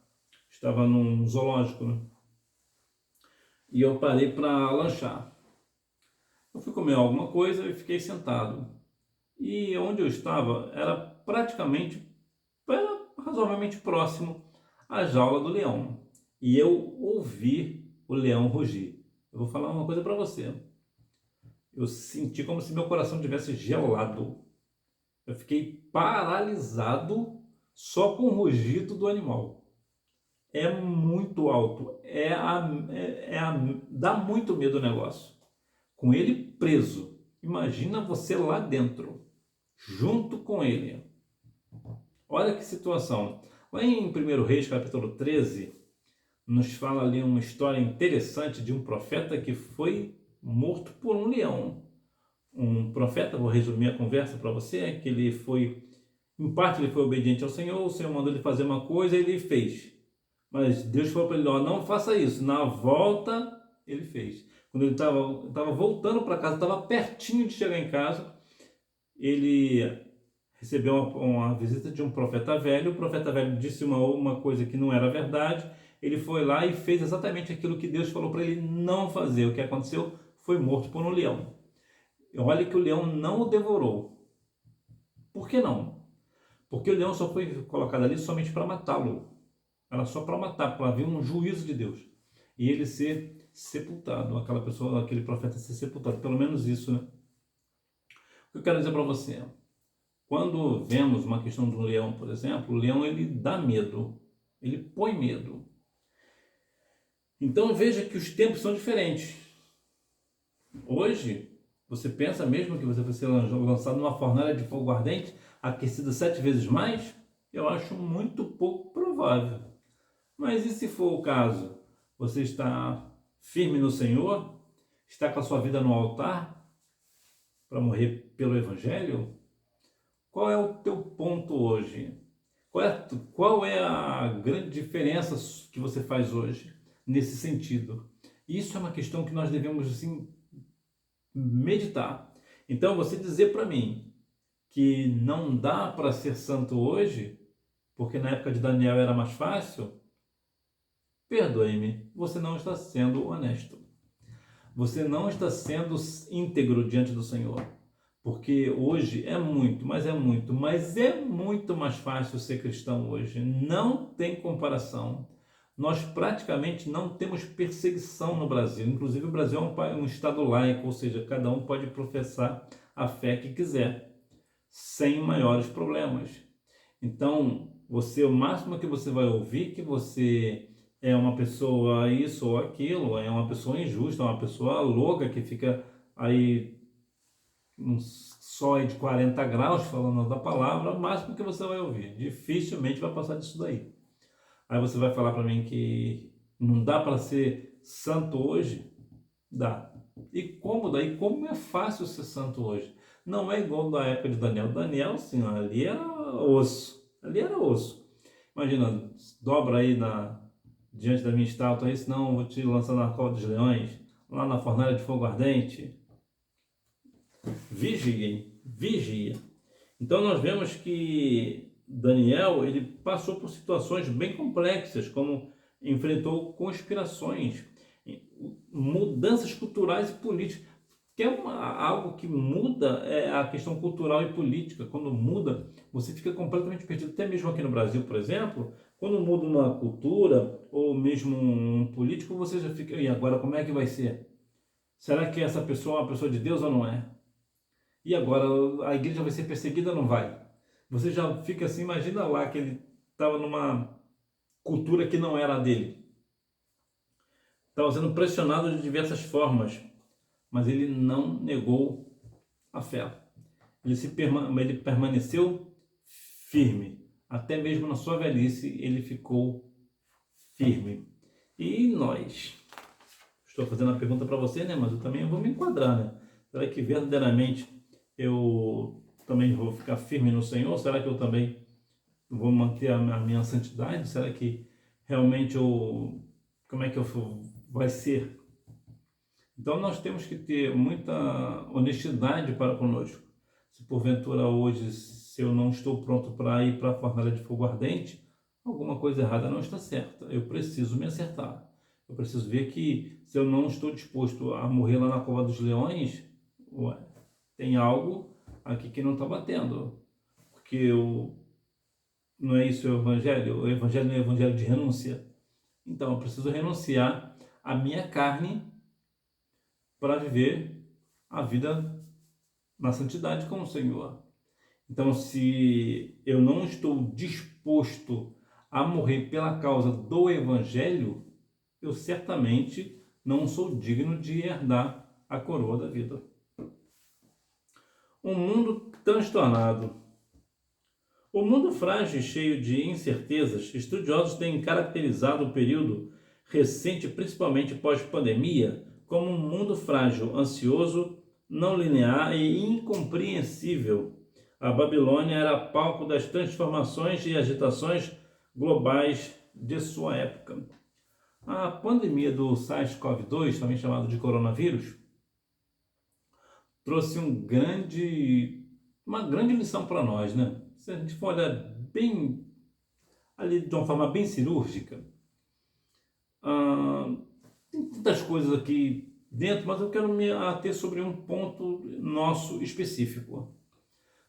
estava num zoológico, né? E eu parei para lanchar. Eu fui comer alguma coisa e fiquei sentado. E onde eu estava era razoavelmente próximo à jaula do leão. E eu ouvi o leão rugir. Eu vou falar uma coisa para você. Eu senti como se meu coração tivesse gelado. Eu fiquei paralisado só com o rugido do animal. É muito alto. Dá muito medo o negócio. Com ele preso. Imagina você lá dentro, junto com ele. Olha que situação. Lá em 1 Reis, capítulo 13, nos fala ali uma história interessante de um profeta que foi morto por um leão. Um profeta, vou resumir a conversa para você, que ele foi, em parte ele foi obediente ao Senhor, o Senhor mandou ele fazer uma coisa e ele fez. Mas Deus falou para ele, não faça isso. Na volta, ele fez. Quando ele estava voltando para casa, estava pertinho de chegar em casa, ele recebeu uma visita de um profeta velho. O profeta velho disse uma coisa que não era verdade. Ele foi lá e fez exatamente aquilo que Deus falou para ele não fazer. O que aconteceu? Foi morto por um leão. Olha que o leão não o devorou. Por que não? Porque o leão só foi colocado ali somente para matá-lo. Era só para matar, para haver um juízo de Deus. E ele ser sepultado, aquela pessoa, aquele profeta ser sepultado. Pelo menos isso, né? O que eu quero dizer para você? Quando vemos uma questão de um leão, por exemplo, o leão ele dá medo. Ele põe medo. Então veja que os tempos são diferentes. Hoje, você pensa mesmo que você vai ser lançado numa fornalha de fogo ardente, aquecida 7 vezes mais? Eu acho muito pouco provável. Mas e se for o caso? Você está firme no Senhor? Está com a sua vida no altar para morrer pelo Evangelho? Qual é o teu ponto hoje? Qual é a grande diferença que você faz hoje nesse sentido? Isso é uma questão que nós devemos assim, meditar. Então, você dizer para mim que não dá para ser santo hoje, porque na época de Daniel era mais fácil, perdoe-me, você não está sendo honesto. Você não está sendo íntegro diante do Senhor. Porque hoje é muito mais fácil ser cristão hoje. Não tem comparação. Nós praticamente não temos perseguição no Brasil. Inclusive o Brasil é um estado laico, ou seja, cada um pode professar a fé que quiser, sem maiores problemas. Então, o máximo que você vai ouvir que você é uma pessoa isso ou aquilo, é uma pessoa injusta, é uma pessoa louca que fica aí um sol de 40 graus falando da palavra, o máximo que você vai ouvir. Dificilmente vai passar disso daí. Aí você vai falar para mim que não dá para ser santo hoje? Dá. E como daí? Como é fácil ser santo hoje? Não é igual da época de Daniel. Daniel, sim, ali era osso. Ali era osso. Imagina, dobra aí diante da minha estátua aí, senão eu vou te lançar na cova dos leões, lá na fornalha de fogo ardente. Vigiem, vigia. Então nós vemos que Daniel ele passou por situações bem complexas, como enfrentou conspirações, mudanças culturais e políticas. Que é algo que muda é a questão cultural e política. Quando muda, você fica completamente perdido. Até mesmo aqui no Brasil, por exemplo, quando muda uma cultura ou mesmo um político, você já fica, e agora como é que vai ser? Será que essa pessoa é uma pessoa de Deus ou não é? E agora a igreja vai ser perseguida ou não vai? Você já fica assim, imagina lá que ele estava numa cultura que não era a dele. Estava sendo pressionado de diversas formas, mas ele não negou a fé. Ele permaneceu firme. Até mesmo na sua velhice ele ficou firme. E nós? Estou fazendo a pergunta para você, né? Mas eu também vou me enquadrar, né? Será que verdadeiramente eu também vou ficar firme no Senhor? Será que eu também vou manter a minha santidade? Será que realmente como é que vai ser? Então nós temos que ter muita honestidade para conosco. Se porventura hoje, se eu não estou pronto para ir para a fornalha de fogo ardente, alguma coisa errada não está certa. Eu preciso me acertar. Eu preciso ver que se eu não estou disposto a morrer lá na cova dos leões, ué, tem algo aqui que não está batendo. Porque não é isso o evangelho não é o evangelho de renúncia. Então eu preciso renunciar à minha carne para viver a vida na santidade com o Senhor. Então, se eu não estou disposto a morrer pela causa do Evangelho, eu certamente não sou digno de herdar a coroa da vida. Um mundo transtornado. O mundo frágil e cheio de incertezas, estudiosos têm caracterizado o período recente, principalmente pós-pandemia, como um mundo frágil, ansioso, não linear e incompreensível. A Babilônia era palco das transformações e agitações globais de sua época. A pandemia do SARS-CoV-2, também chamado de coronavírus, trouxe uma grande lição para nós, né? Se a gente for olhar bem, ali de uma forma bem cirúrgica, tem tantas coisas aqui dentro, mas eu quero me ater sobre um ponto nosso específico.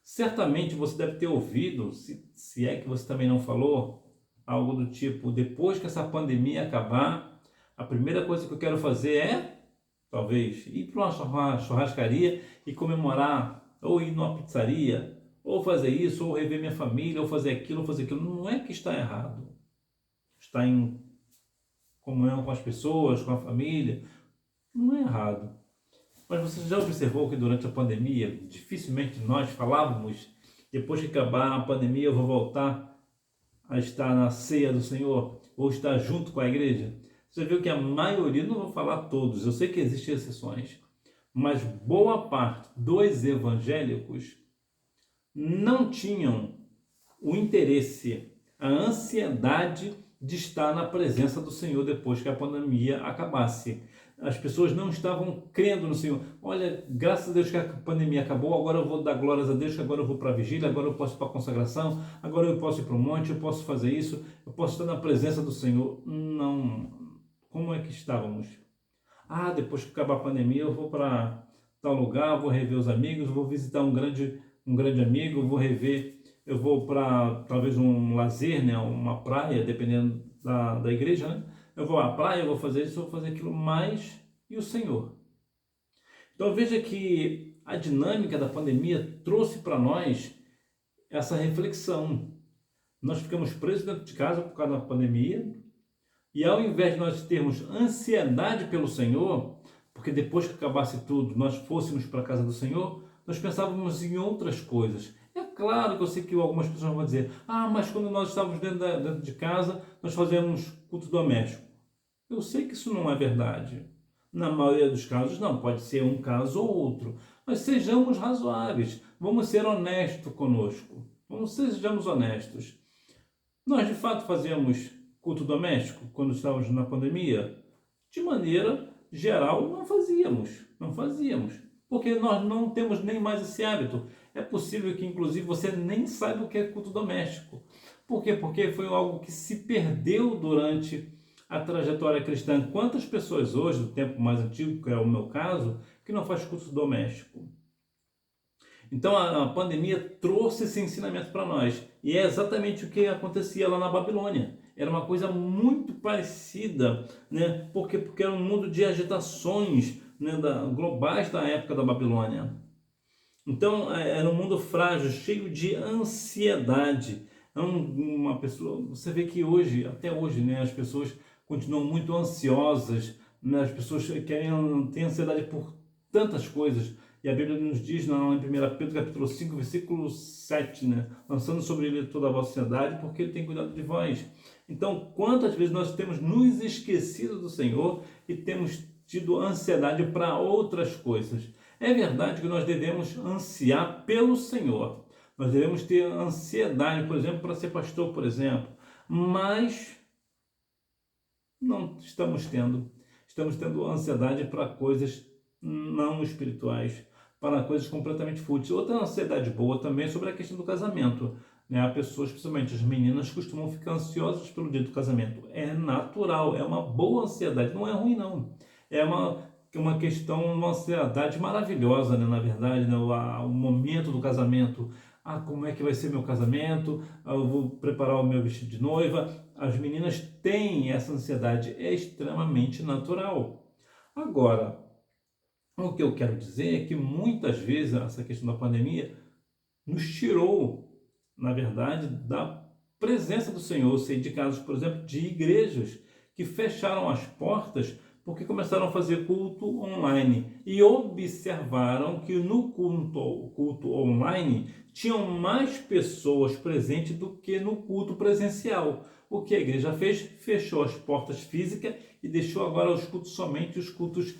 Certamente você deve ter ouvido, se é que você também não falou, algo do tipo, depois que essa pandemia acabar, a primeira coisa que eu quero fazer é, talvez, ir para uma churrascaria e comemorar, ou ir numa pizzaria, ou fazer isso, ou rever minha família, ou fazer aquilo, ou fazer aquilo. Não é que está errado. Está em comunhão com as pessoas, com a família, não é errado. Mas você já observou que durante a pandemia, dificilmente nós falávamos, depois que acabar a pandemia eu vou voltar a estar na ceia do Senhor, ou estar junto com a igreja? Você viu que a maioria, não vou falar todos, eu sei que existem exceções, mas boa parte dos evangélicos não tinham o interesse, a ansiedade de estar na presença do Senhor depois que a pandemia acabasse. As pessoas não estavam crendo no Senhor. Olha, graças a Deus que a pandemia acabou, agora eu vou dar glórias a Deus, que agora eu vou para a vigília, agora eu posso ir para a consagração, agora eu posso ir para o monte, eu posso fazer isso, eu posso estar na presença do Senhor. Não. Como é que estávamos? Depois que acabar a pandemia eu vou para tal lugar, vou rever os amigos, vou visitar um grande amigo, eu vou para talvez um lazer, né, uma praia, dependendo da igreja, né? Eu vou à praia, eu vou fazer isso, eu vou fazer aquilo mais, e o Senhor. Então veja que a dinâmica da pandemia trouxe para nós essa reflexão. Nós ficamos presos dentro de casa por causa da pandemia, E ao invés de nós termos ansiedade pelo Senhor, porque depois que acabasse tudo, nós fôssemos para a casa do Senhor, nós pensávamos em outras coisas. É claro que eu sei que algumas pessoas vão dizer, mas quando nós estávamos dentro de casa, nós fazíamos culto doméstico. Eu sei que isso não é verdade. Na maioria dos casos, não. Pode ser um caso ou outro. Mas sejamos razoáveis. Vamos ser honestos conosco. Sejamos honestos. Nós, de fato, fazíamos culto doméstico quando estávamos na pandemia? De maneira geral, não fazíamos. Não fazíamos. Porque nós não temos nem mais esse hábito. É possível que, inclusive, você nem saiba o que é culto doméstico. Por quê? Porque foi algo que se perdeu durante a trajetória cristã. Quantas pessoas hoje, do tempo mais antigo, que é o meu caso, que não faz culto doméstico? Então a pandemia trouxe esse ensinamento para nós. E é exatamente o que acontecia lá na Babilônia. Era uma coisa muito parecida, né? Porque era um mundo de agitações, né, globais da época da Babilônia. Então era um mundo frágil, cheio de ansiedade. Uma pessoa, você vê que hoje, até hoje, né, as pessoas continuam muito ansiosas, né, as pessoas têm ansiedade por tantas coisas. E a Bíblia nos diz, em 1 Pedro capítulo 5, versículo 7, né, lançando sobre ele toda a vossa ansiedade, porque ele tem cuidado de vós. Então, quantas vezes nós temos nos esquecido do Senhor e temos tido ansiedade para outras coisas? É verdade que nós devemos ansiar pelo Senhor. Nós devemos ter ansiedade, por exemplo, para ser pastor, por exemplo. Mas não estamos tendo. Estamos tendo ansiedade para coisas não espirituais, para coisas completamente fúteis. Outra ansiedade boa também é sobre a questão do casamento. Né? Há pessoas, principalmente as meninas, costumam ficar ansiosas pelo dia do casamento. É natural, é uma boa ansiedade, não é ruim não. É uma questão, uma ansiedade maravilhosa, né? Na verdade, né? O momento do casamento. Como é que vai ser meu casamento? Eu vou preparar o meu vestido de noiva. As meninas têm essa ansiedade, é extremamente natural. Agora, o que eu quero dizer é que muitas vezes essa questão da pandemia nos tirou, na verdade, da presença do Senhor. Eu sei de casos, por exemplo, de igrejas que fecharam as portas porque começaram a fazer culto online e observaram que no culto online tinham mais pessoas presentes do que no culto presencial. O que a igreja fez? Fechou as portas físicas e deixou agora os cultos, somente os cultos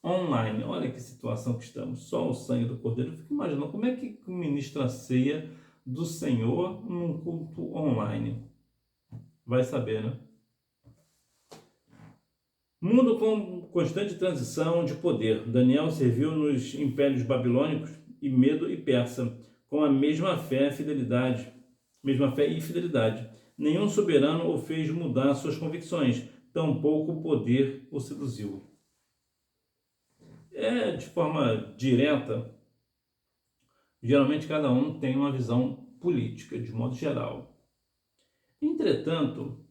online. Olha que situação que estamos. Só o sangue do Cordeiro. Eu fico imaginando como é que ministra a ceia do Senhor num culto online. Vai saber, né? Mundo com constante transição de poder. Daniel serviu nos impérios babilônicos e Medo e Persa com a mesma fé e fidelidade. Nenhum soberano o fez mudar suas convicções, tampouco o poder o seduziu. De forma direta, geralmente cada um tem uma visão política, de modo geral. Entretanto,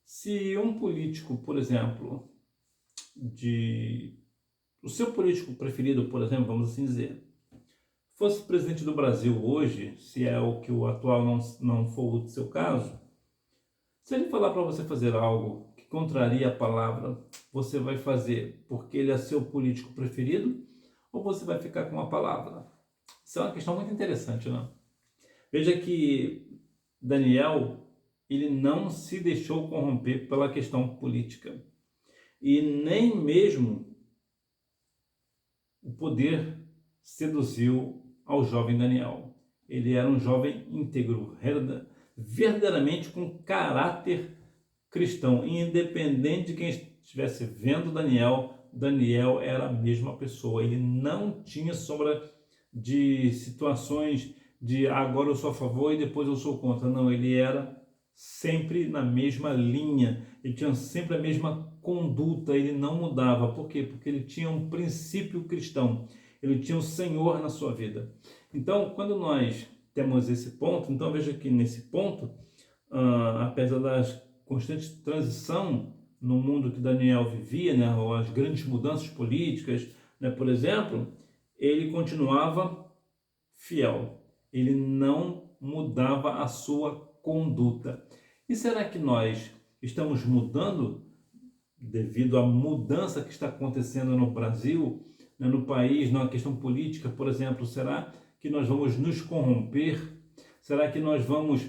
se um político, por exemplo, o seu político preferido, por exemplo, vamos assim dizer, fosse presidente do Brasil hoje, se é o que o atual não for o seu caso, se ele falar para você fazer algo que contraria a palavra, você vai fazer porque ele é seu político preferido ou você vai ficar com a palavra? Isso é uma questão muito interessante, né? Veja que Daniel, ele não se deixou corromper pela questão política. E nem mesmo o poder seduziu ao jovem Daniel. Ele era um jovem íntegro, verdadeiramente com caráter cristão. Independente de quem estivesse vendo Daniel, Daniel era a mesma pessoa. Ele não tinha sombra de situações de agora eu sou a favor e depois eu sou contra. Não, ele era sempre na mesma linha. Ele tinha sempre a mesma conduta, ele não mudava. Por quê? Porque ele tinha um princípio cristão. Ele tinha o Senhor na sua vida. Então, quando nós temos esse ponto, então veja que nesse ponto, apesar das constantes transição no mundo que Daniel vivia, né, ou as grandes mudanças políticas, né, por exemplo, ele continuava fiel. Ele não mudava a sua conduta. E será que nós estamos mudando devido à mudança que está acontecendo no Brasil, né, no país, na questão política, por exemplo? Será que nós vamos nos corromper? Será que nós vamos,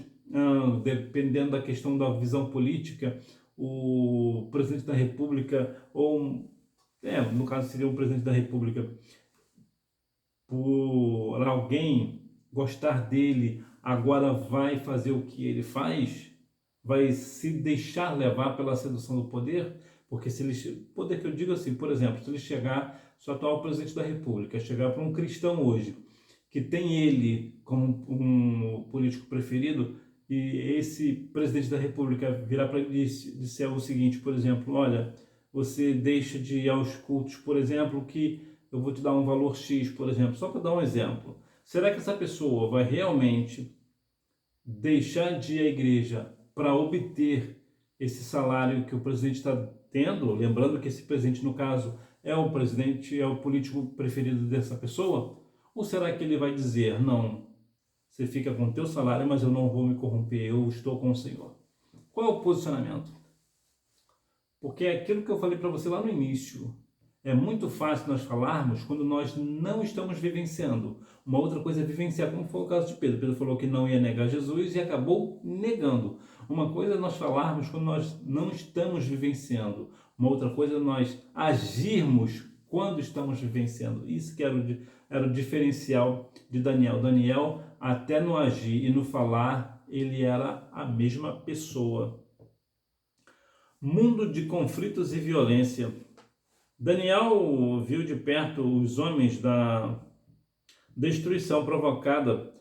dependendo da questão da visão política, o presidente da República, ou, no caso seria o presidente da República, por alguém gostar dele, agora vai fazer o que ele faz? Vai se deixar levar pela sedução do poder? Porque se ele, poder que eu digo assim, por exemplo, se ele chegar, se o atual presidente da República chegar para um cristão hoje, que tem ele como um político preferido, e esse presidente da República virar para ele e disser o seguinte, por exemplo: olha, você deixa de ir aos cultos, por exemplo, que eu vou te dar um valor X, por exemplo, só para dar um exemplo. Será que essa pessoa vai realmente deixar de ir à igreja para obter esse salário que o presidente está tendo? Lembrando que esse presidente, no caso, é o presidente, é o político preferido dessa pessoa? Ou será que ele vai dizer: não, você fica com o teu salário, mas eu não vou me corromper, eu estou com o Senhor? Qual é o posicionamento? Porque é aquilo que eu falei para você lá no início. É muito fácil nós falarmos quando nós não estamos vivenciando. Uma outra coisa é vivenciar, como foi o caso de Pedro. Pedro falou que não ia negar Jesus e acabou negando. Uma coisa é nós falarmos quando nós não estamos vivenciando. Uma outra coisa é nós agirmos quando estamos vivenciando. Isso que era o diferencial de Daniel. Daniel, até no agir e no falar, ele era a mesma pessoa. Mundo de conflitos e violência. Daniel viu de perto os homens da destruição provocada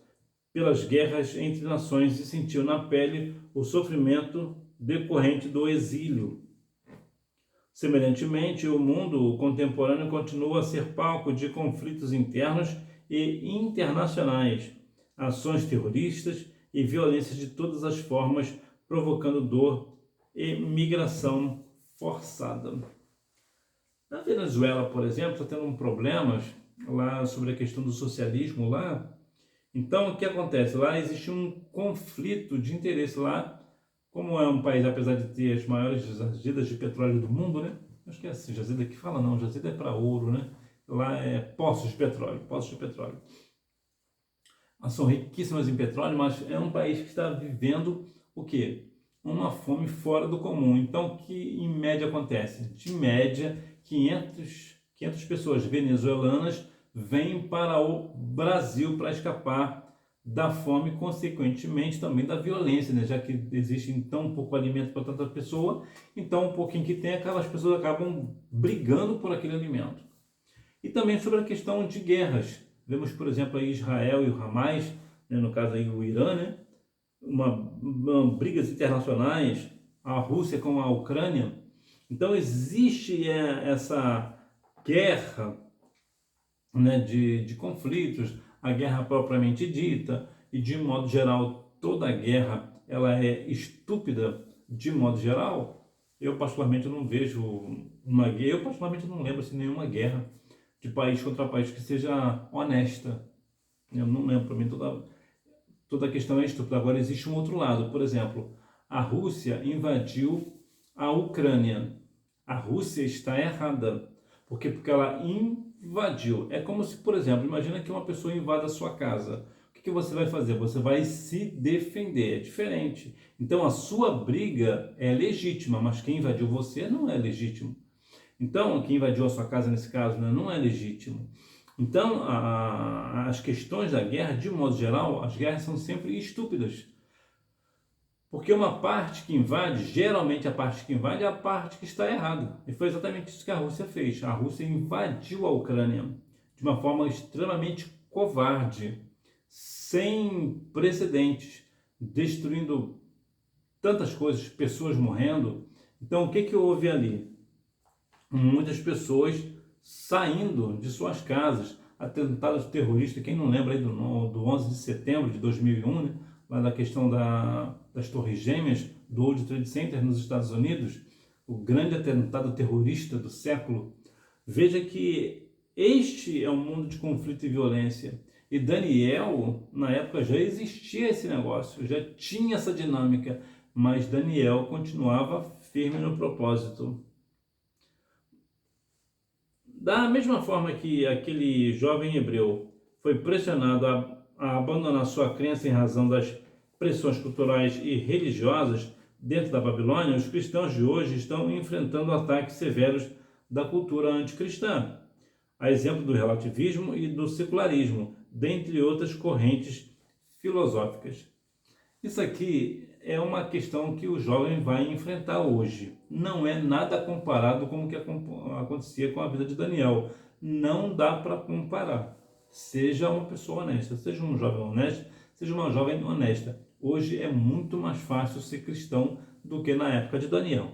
pelas guerras entre nações e sentiu na pele o sofrimento decorrente do exílio. Semelhantemente, o mundo contemporâneo continua a ser palco de conflitos internos e internacionais, ações terroristas e violências de todas as formas, provocando dor e migração forçada. Na Venezuela, por exemplo, está tendo problemas lá sobre a questão do socialismo lá. Então, o que acontece? Lá existe um conflito de interesse lá, como é um país, apesar de ter as maiores jazidas de petróleo do mundo, né? Acho que é assim, jazida que fala não, jazida é para ouro, né? Lá é poços de petróleo, poços de petróleo. Elas são riquíssimas em petróleo, mas é um país que está vivendo o quê? Uma fome fora do comum. Então, o que em média acontece? De média, 500 pessoas venezuelanas vêm para o Brasil para escapar da fome, consequentemente também da violência, né? Já que existe tão pouco alimento para tanta pessoa, então um pouquinho que tem, aquelas pessoas acabam brigando por aquele alimento. E também sobre a questão de guerras. Vemos, por exemplo, aí Israel e o Hamas, né? No caso aí o Irã, né? Brigas internacionais, a Rússia com a Ucrânia. Então existe essa guerra, né, de conflitos, a guerra propriamente dita, e de modo geral toda guerra ela é estúpida de modo geral. Eu particularmente não vejo uma guerra, eu particularmente não lembro assim, nenhuma guerra de país contra país que seja honesta. Eu não lembro, para mim toda a questão é estúpida. Agora existe um outro lado, por exemplo, a Rússia invadiu a Ucrânia. A Rússia está errada. Por quê? Porque ela invadiu. É como se, por exemplo, imagina que uma pessoa invada a sua casa. O que você vai fazer? Você vai se defender. É diferente. Então, a sua briga é legítima, mas quem invadiu você não é legítimo. Então, quem invadiu a sua casa, nesse caso, né, não é legítimo. Então, as questões da guerra, de modo geral, as guerras são sempre estúpidas. Porque uma parte que invade, geralmente a parte que invade é a parte que está errada. E foi exatamente isso que a Rússia fez. A Rússia invadiu a Ucrânia de uma forma extremamente covarde, sem precedentes, destruindo tantas coisas, pessoas morrendo. Então, o que houve ali? Muitas pessoas saindo de suas casas, atentados terroristas. Quem não lembra aí do 11 de setembro de 2001, né? Lá da questão das Torres Gêmeas, do World Trade Center nos Estados Unidos, o grande atentado terrorista do século. Veja que este é um mundo de conflito e violência. E Daniel, na época, já existia esse negócio, já tinha essa dinâmica. mas Daniel continuava firme no propósito. Da mesma forma que aquele jovem hebreu foi pressionado a abandonar sua crença em razão das pressões culturais e religiosas dentro da Babilônia, os cristãos de hoje estão enfrentando ataques severos da cultura anticristã, a exemplo do relativismo e do secularismo, dentre outras correntes filosóficas. Isso aqui é uma questão que o jovem vai enfrentar hoje. Não é nada comparado com o que acontecia com a vida de Daniel. Não dá para comparar. Seja uma pessoa honesta, seja um jovem honesto, seja uma jovem honesta. Hoje é muito mais fácil ser cristão do que na época de Daniel.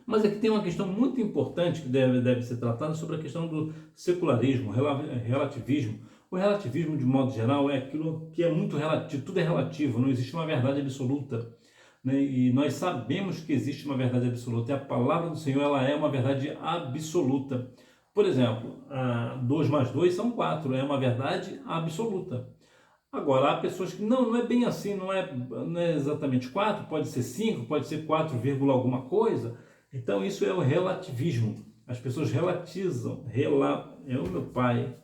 Mas aqui tem uma questão muito importante que deve ser tratada sobre a questão do secularismo, relativismo. O relativismo, de modo geral, é aquilo que é muito relativo, tudo é relativo, não existe uma verdade absoluta. Né? E nós sabemos que existe uma verdade absoluta, e a palavra do Senhor ela é uma verdade absoluta. Por exemplo, 2 mais 2 são 4, é uma verdade absoluta. Agora, há pessoas que não é bem assim, não é exatamente 4, pode ser 5, pode ser 4, alguma coisa. Então, isso é o relativismo. As pessoas relatizam, meu pai,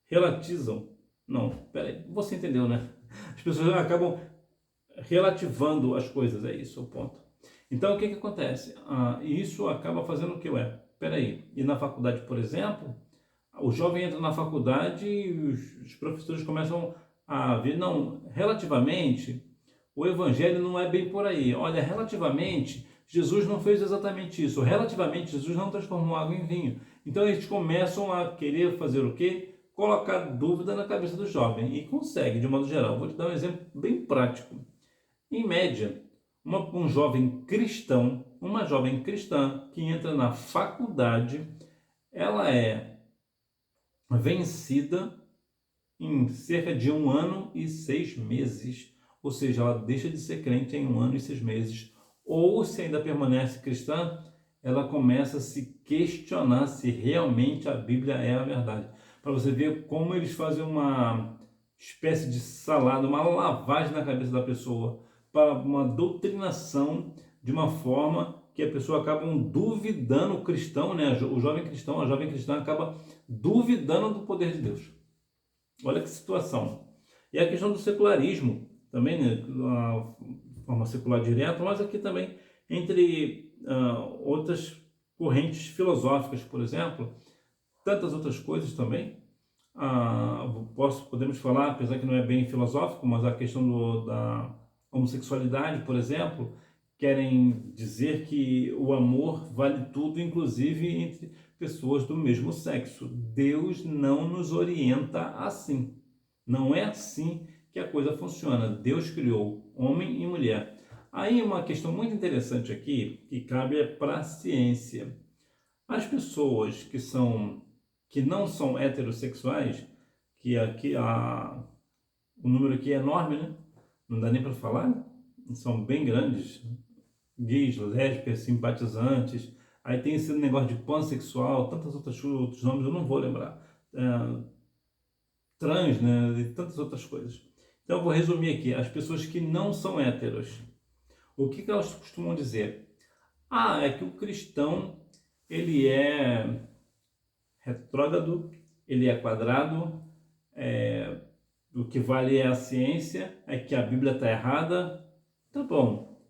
relatizam. Não, peraí, você entendeu, né? As pessoas acabam relativando as coisas, é isso o ponto. Então, o que acontece? Isso acaba fazendo o que? Peraí, e na faculdade, por exemplo, o jovem entra na faculdade e os professores começam a ver, não, relativamente, o evangelho não é bem por aí. Olha, relativamente, Jesus não fez exatamente isso. Relativamente, Jesus não transformou água em vinho. Então, eles começam a querer fazer o quê? Colocar dúvida na cabeça do jovem. E consegue, de modo geral. Vou te dar um exemplo bem prático. Em média, um jovem cristão, uma jovem cristã que entra na faculdade, ela é vencida em cerca de 1 ano e 6 meses. Ou seja, ela deixa de ser crente em 1 ano e 6 meses. Ou, se ainda permanece cristã, ela começa a se questionar se realmente a Bíblia é a verdade. Para você ver como eles fazem uma espécie de salada, uma lavagem na cabeça da pessoa, para uma doutrinação de uma forma que a pessoa acaba duvidando, o cristão, né, o jovem cristão, a jovem cristã acaba duvidando do poder de Deus. Olha que situação. E a questão do secularismo, também, né, a forma secular direta, mas aqui também entre outras correntes filosóficas, por exemplo, tantas outras coisas também. Podemos falar, apesar que não é bem filosófico, mas a questão da homossexualidade, por exemplo, querem dizer que o amor vale tudo, inclusive entre pessoas do mesmo sexo. Deus não nos orienta assim. Não é assim que a coisa funciona. Deus criou homem e mulher. Aí uma questão muito interessante aqui, que cabe para a ciência. As pessoas que não são heterossexuais, que aqui o número aqui é enorme, né? Não dá nem para falar, né? São bem grandes, gays, lésbicas, simpatizantes, aí tem esse negócio de pansexual, tantos outros nomes eu não vou lembrar, trans, né, e tantas outras coisas. Então eu vou resumir aqui, as pessoas que não são héteros, o que elas costumam dizer? É que o cristão, ele é retrógrado, ele é quadrado, o que vale é a ciência, é que a Bíblia está errada. Tá bom,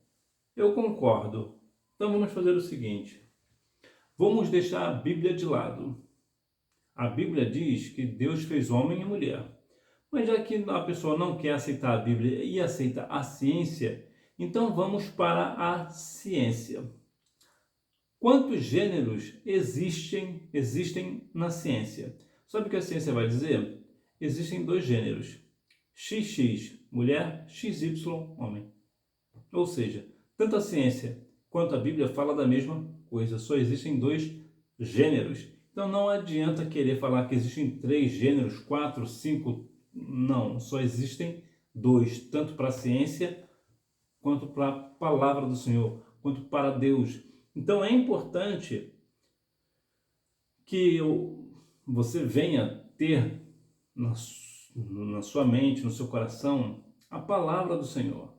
eu concordo. Então vamos fazer o seguinte, vamos deixar a Bíblia de lado. A Bíblia diz que Deus fez homem e mulher. Mas já que a pessoa não quer aceitar a Bíblia e aceita a ciência, então vamos para a ciência. Quantos gêneros existem na ciência? Sabe o que a ciência vai dizer? Existem 2 gêneros. XX, mulher, XY, homem. Ou seja, tanto a ciência quanto a Bíblia fala da mesma coisa, só existem 2 gêneros. Então não adianta querer falar que existem 3 gêneros, 4, 5, não, só existem 2, tanto para a ciência quanto para a palavra do Senhor, quanto para Deus. Então é importante que você venha ter na sua mente, no seu coração, A palavra do Senhor.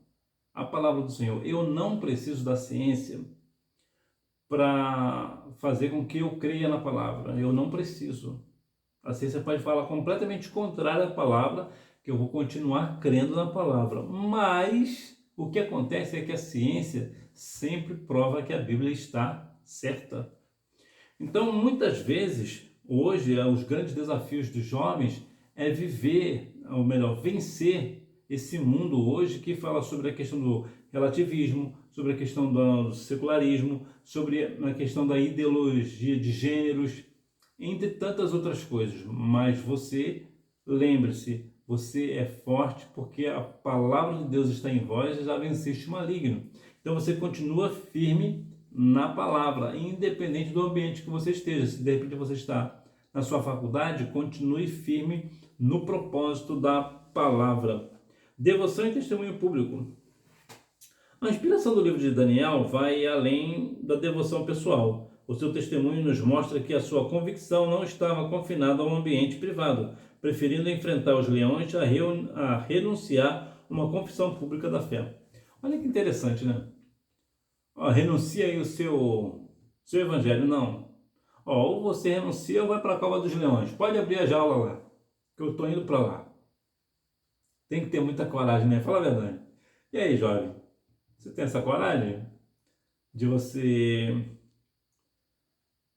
A palavra do Senhor. Eu não preciso da ciência para fazer com que eu creia na palavra. Eu não preciso. A ciência pode falar completamente contrário à palavra, que eu vou continuar crendo na palavra. Mas o que acontece é que a ciência sempre prova que a Bíblia está certa. Então, muitas vezes, hoje, os grandes desafios dos jovens é viver, ou melhor, vencer esse mundo hoje que fala sobre a questão do relativismo, sobre a questão do secularismo, sobre a questão da ideologia de gêneros, entre tantas outras coisas. Mas você, lembre-se, você é forte porque a palavra de Deus está em vós e já venceste o maligno. Então você continua firme na palavra, independente do ambiente que você esteja. Se de repente você está na sua faculdade, continue firme no propósito da palavra. Devoção e testemunho público. A inspiração do livro de Daniel vai além da devoção pessoal. O seu testemunho nos mostra que a sua convicção não estava confinada a um ambiente privado, preferindo enfrentar os leões a renunciar a uma confissão pública da fé. Olha que interessante, né? Renuncia aí o seu evangelho. Não. Ou você renuncia ou vai para a cova dos leões. Pode abrir a jaula lá, que eu estou indo para lá. Tem que ter muita coragem, né? Fala a verdade. E aí, jovem? Você tem essa coragem de você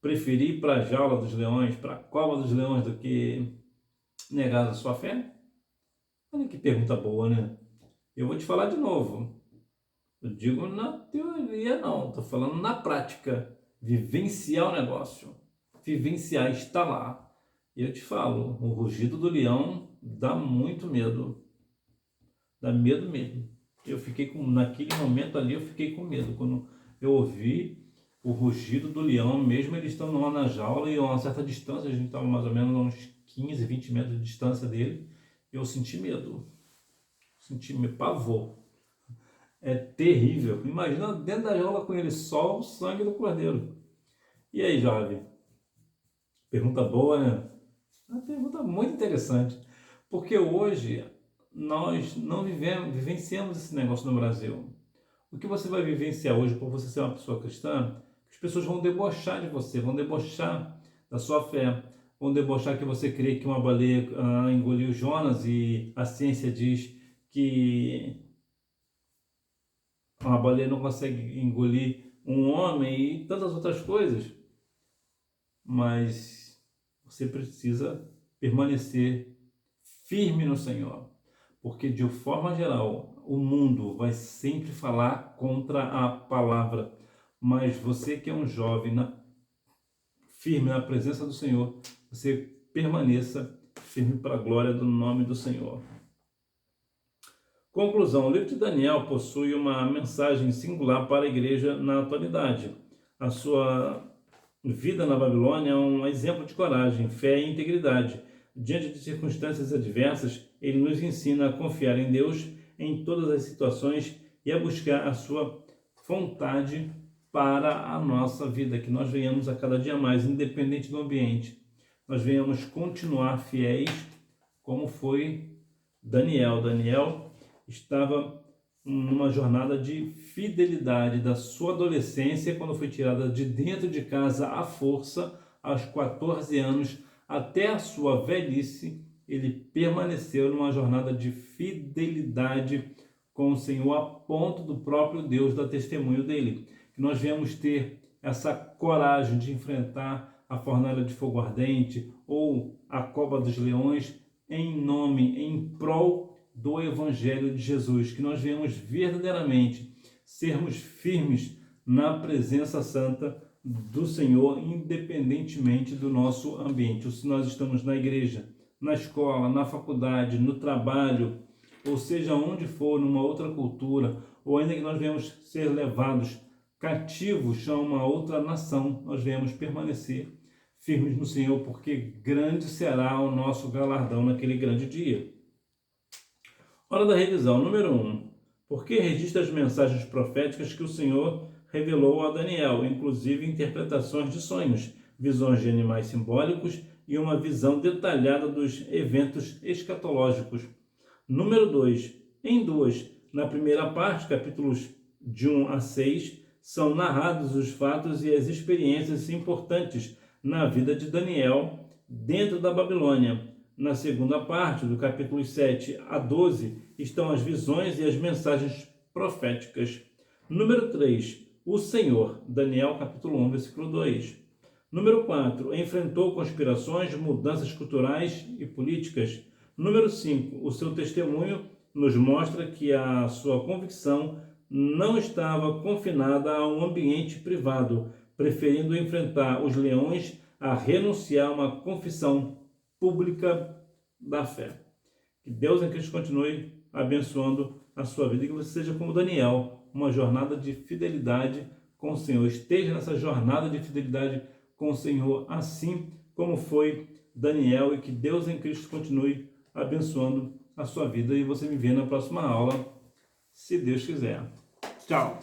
preferir ir para a jaula dos leões, para a cova dos leões, do que negar a sua fé? Olha que pergunta boa, né? Eu vou te falar de novo. Eu digo na teoria não, estou falando na prática. Vivenciar o negócio. Vivenciar, estar lá. E eu te falo, o rugido do leão dá muito medo. Dá medo mesmo. Naquele momento ali eu fiquei com medo. Quando eu ouvi o rugido do leão, mesmo eles estando lá na jaula e a uma certa distância, a gente estava mais ou menos a uns 15, 20 metros de distância dele, eu senti medo. Senti pavor. É terrível. Imagina dentro da jaula com ele, só o sangue do cordeiro. E aí, jovem? Pergunta boa, né? Uma pergunta muito interessante. Porque hoje nós não vivenciamos esse negócio no Brasil. O que você vai vivenciar hoje por você ser uma pessoa cristã, as pessoas vão debochar de você, vão debochar da sua fé, vão debochar que você crê que uma baleia engoliu Jonas e a ciência diz que uma baleia não consegue engolir um homem e tantas outras coisas. Mas você precisa permanecer firme no Senhor, porque de forma geral o mundo vai sempre falar contra a palavra, mas você que é um jovem firme na presença do Senhor, você permaneça firme para a glória do nome do Senhor. Conclusão: o livro de Daniel possui uma mensagem singular para a igreja na atualidade. A sua vida na Babilônia é um exemplo de coragem, fé e integridade. Diante de circunstâncias adversas, ele nos ensina a confiar em Deus em todas as situações e a buscar a sua vontade para a nossa vida, que nós venhamos a cada dia mais, independente do ambiente, nós venhamos continuar fiéis, como foi Daniel. Daniel estava numa jornada de fidelidade da sua adolescência, quando foi tirada de dentro de casa à força, aos 14 anos, até a sua velhice, ele permaneceu numa jornada de fidelidade com o Senhor, a ponto do próprio Deus dar testemunho dele. Que nós venhamos ter essa coragem de enfrentar a fornalha de fogo ardente ou a cova dos leões em prol do Evangelho de Jesus, que nós venhamos verdadeiramente sermos firmes na presença santa do Senhor, independentemente do nosso ambiente. Ou se nós estamos na igreja, na escola, na faculdade, no trabalho, ou seja, onde for, numa outra cultura, ou ainda que nós venhamos ser levados cativos a uma outra nação, nós venhamos permanecer firmes no Senhor, porque grande será o nosso galardão naquele grande dia. Hora da revisão. Número 1. Por que registra as mensagens proféticas que o Senhor revelou a Daniel, inclusive interpretações de sonhos, visões de animais simbólicos e uma visão detalhada dos eventos escatológicos? Número 2. em duas. Na primeira parte, capítulos de 1 a 6, são narrados os fatos e as experiências importantes na vida de Daniel dentro da Babilônia. Na segunda parte, do capítulos 7 a 12, estão as visões e as mensagens proféticas. Número 3, o Senhor, Daniel capítulo 1, versículo 2. Número 4, enfrentou conspirações, mudanças culturais e políticas. Número 5, o seu testemunho nos mostra que a sua convicção não estava confinada a um ambiente privado, preferindo enfrentar os leões a renunciar a uma confissão pública da fé. Que Deus em Cristo continue abençoando a sua vida e que você seja como Daniel, uma jornada de fidelidade com o Senhor. Esteja nessa jornada de fidelidade com o Senhor, assim como foi Daniel, e que Deus em Cristo continue abençoando a sua vida. E você me vê na próxima aula, se Deus quiser. Tchau!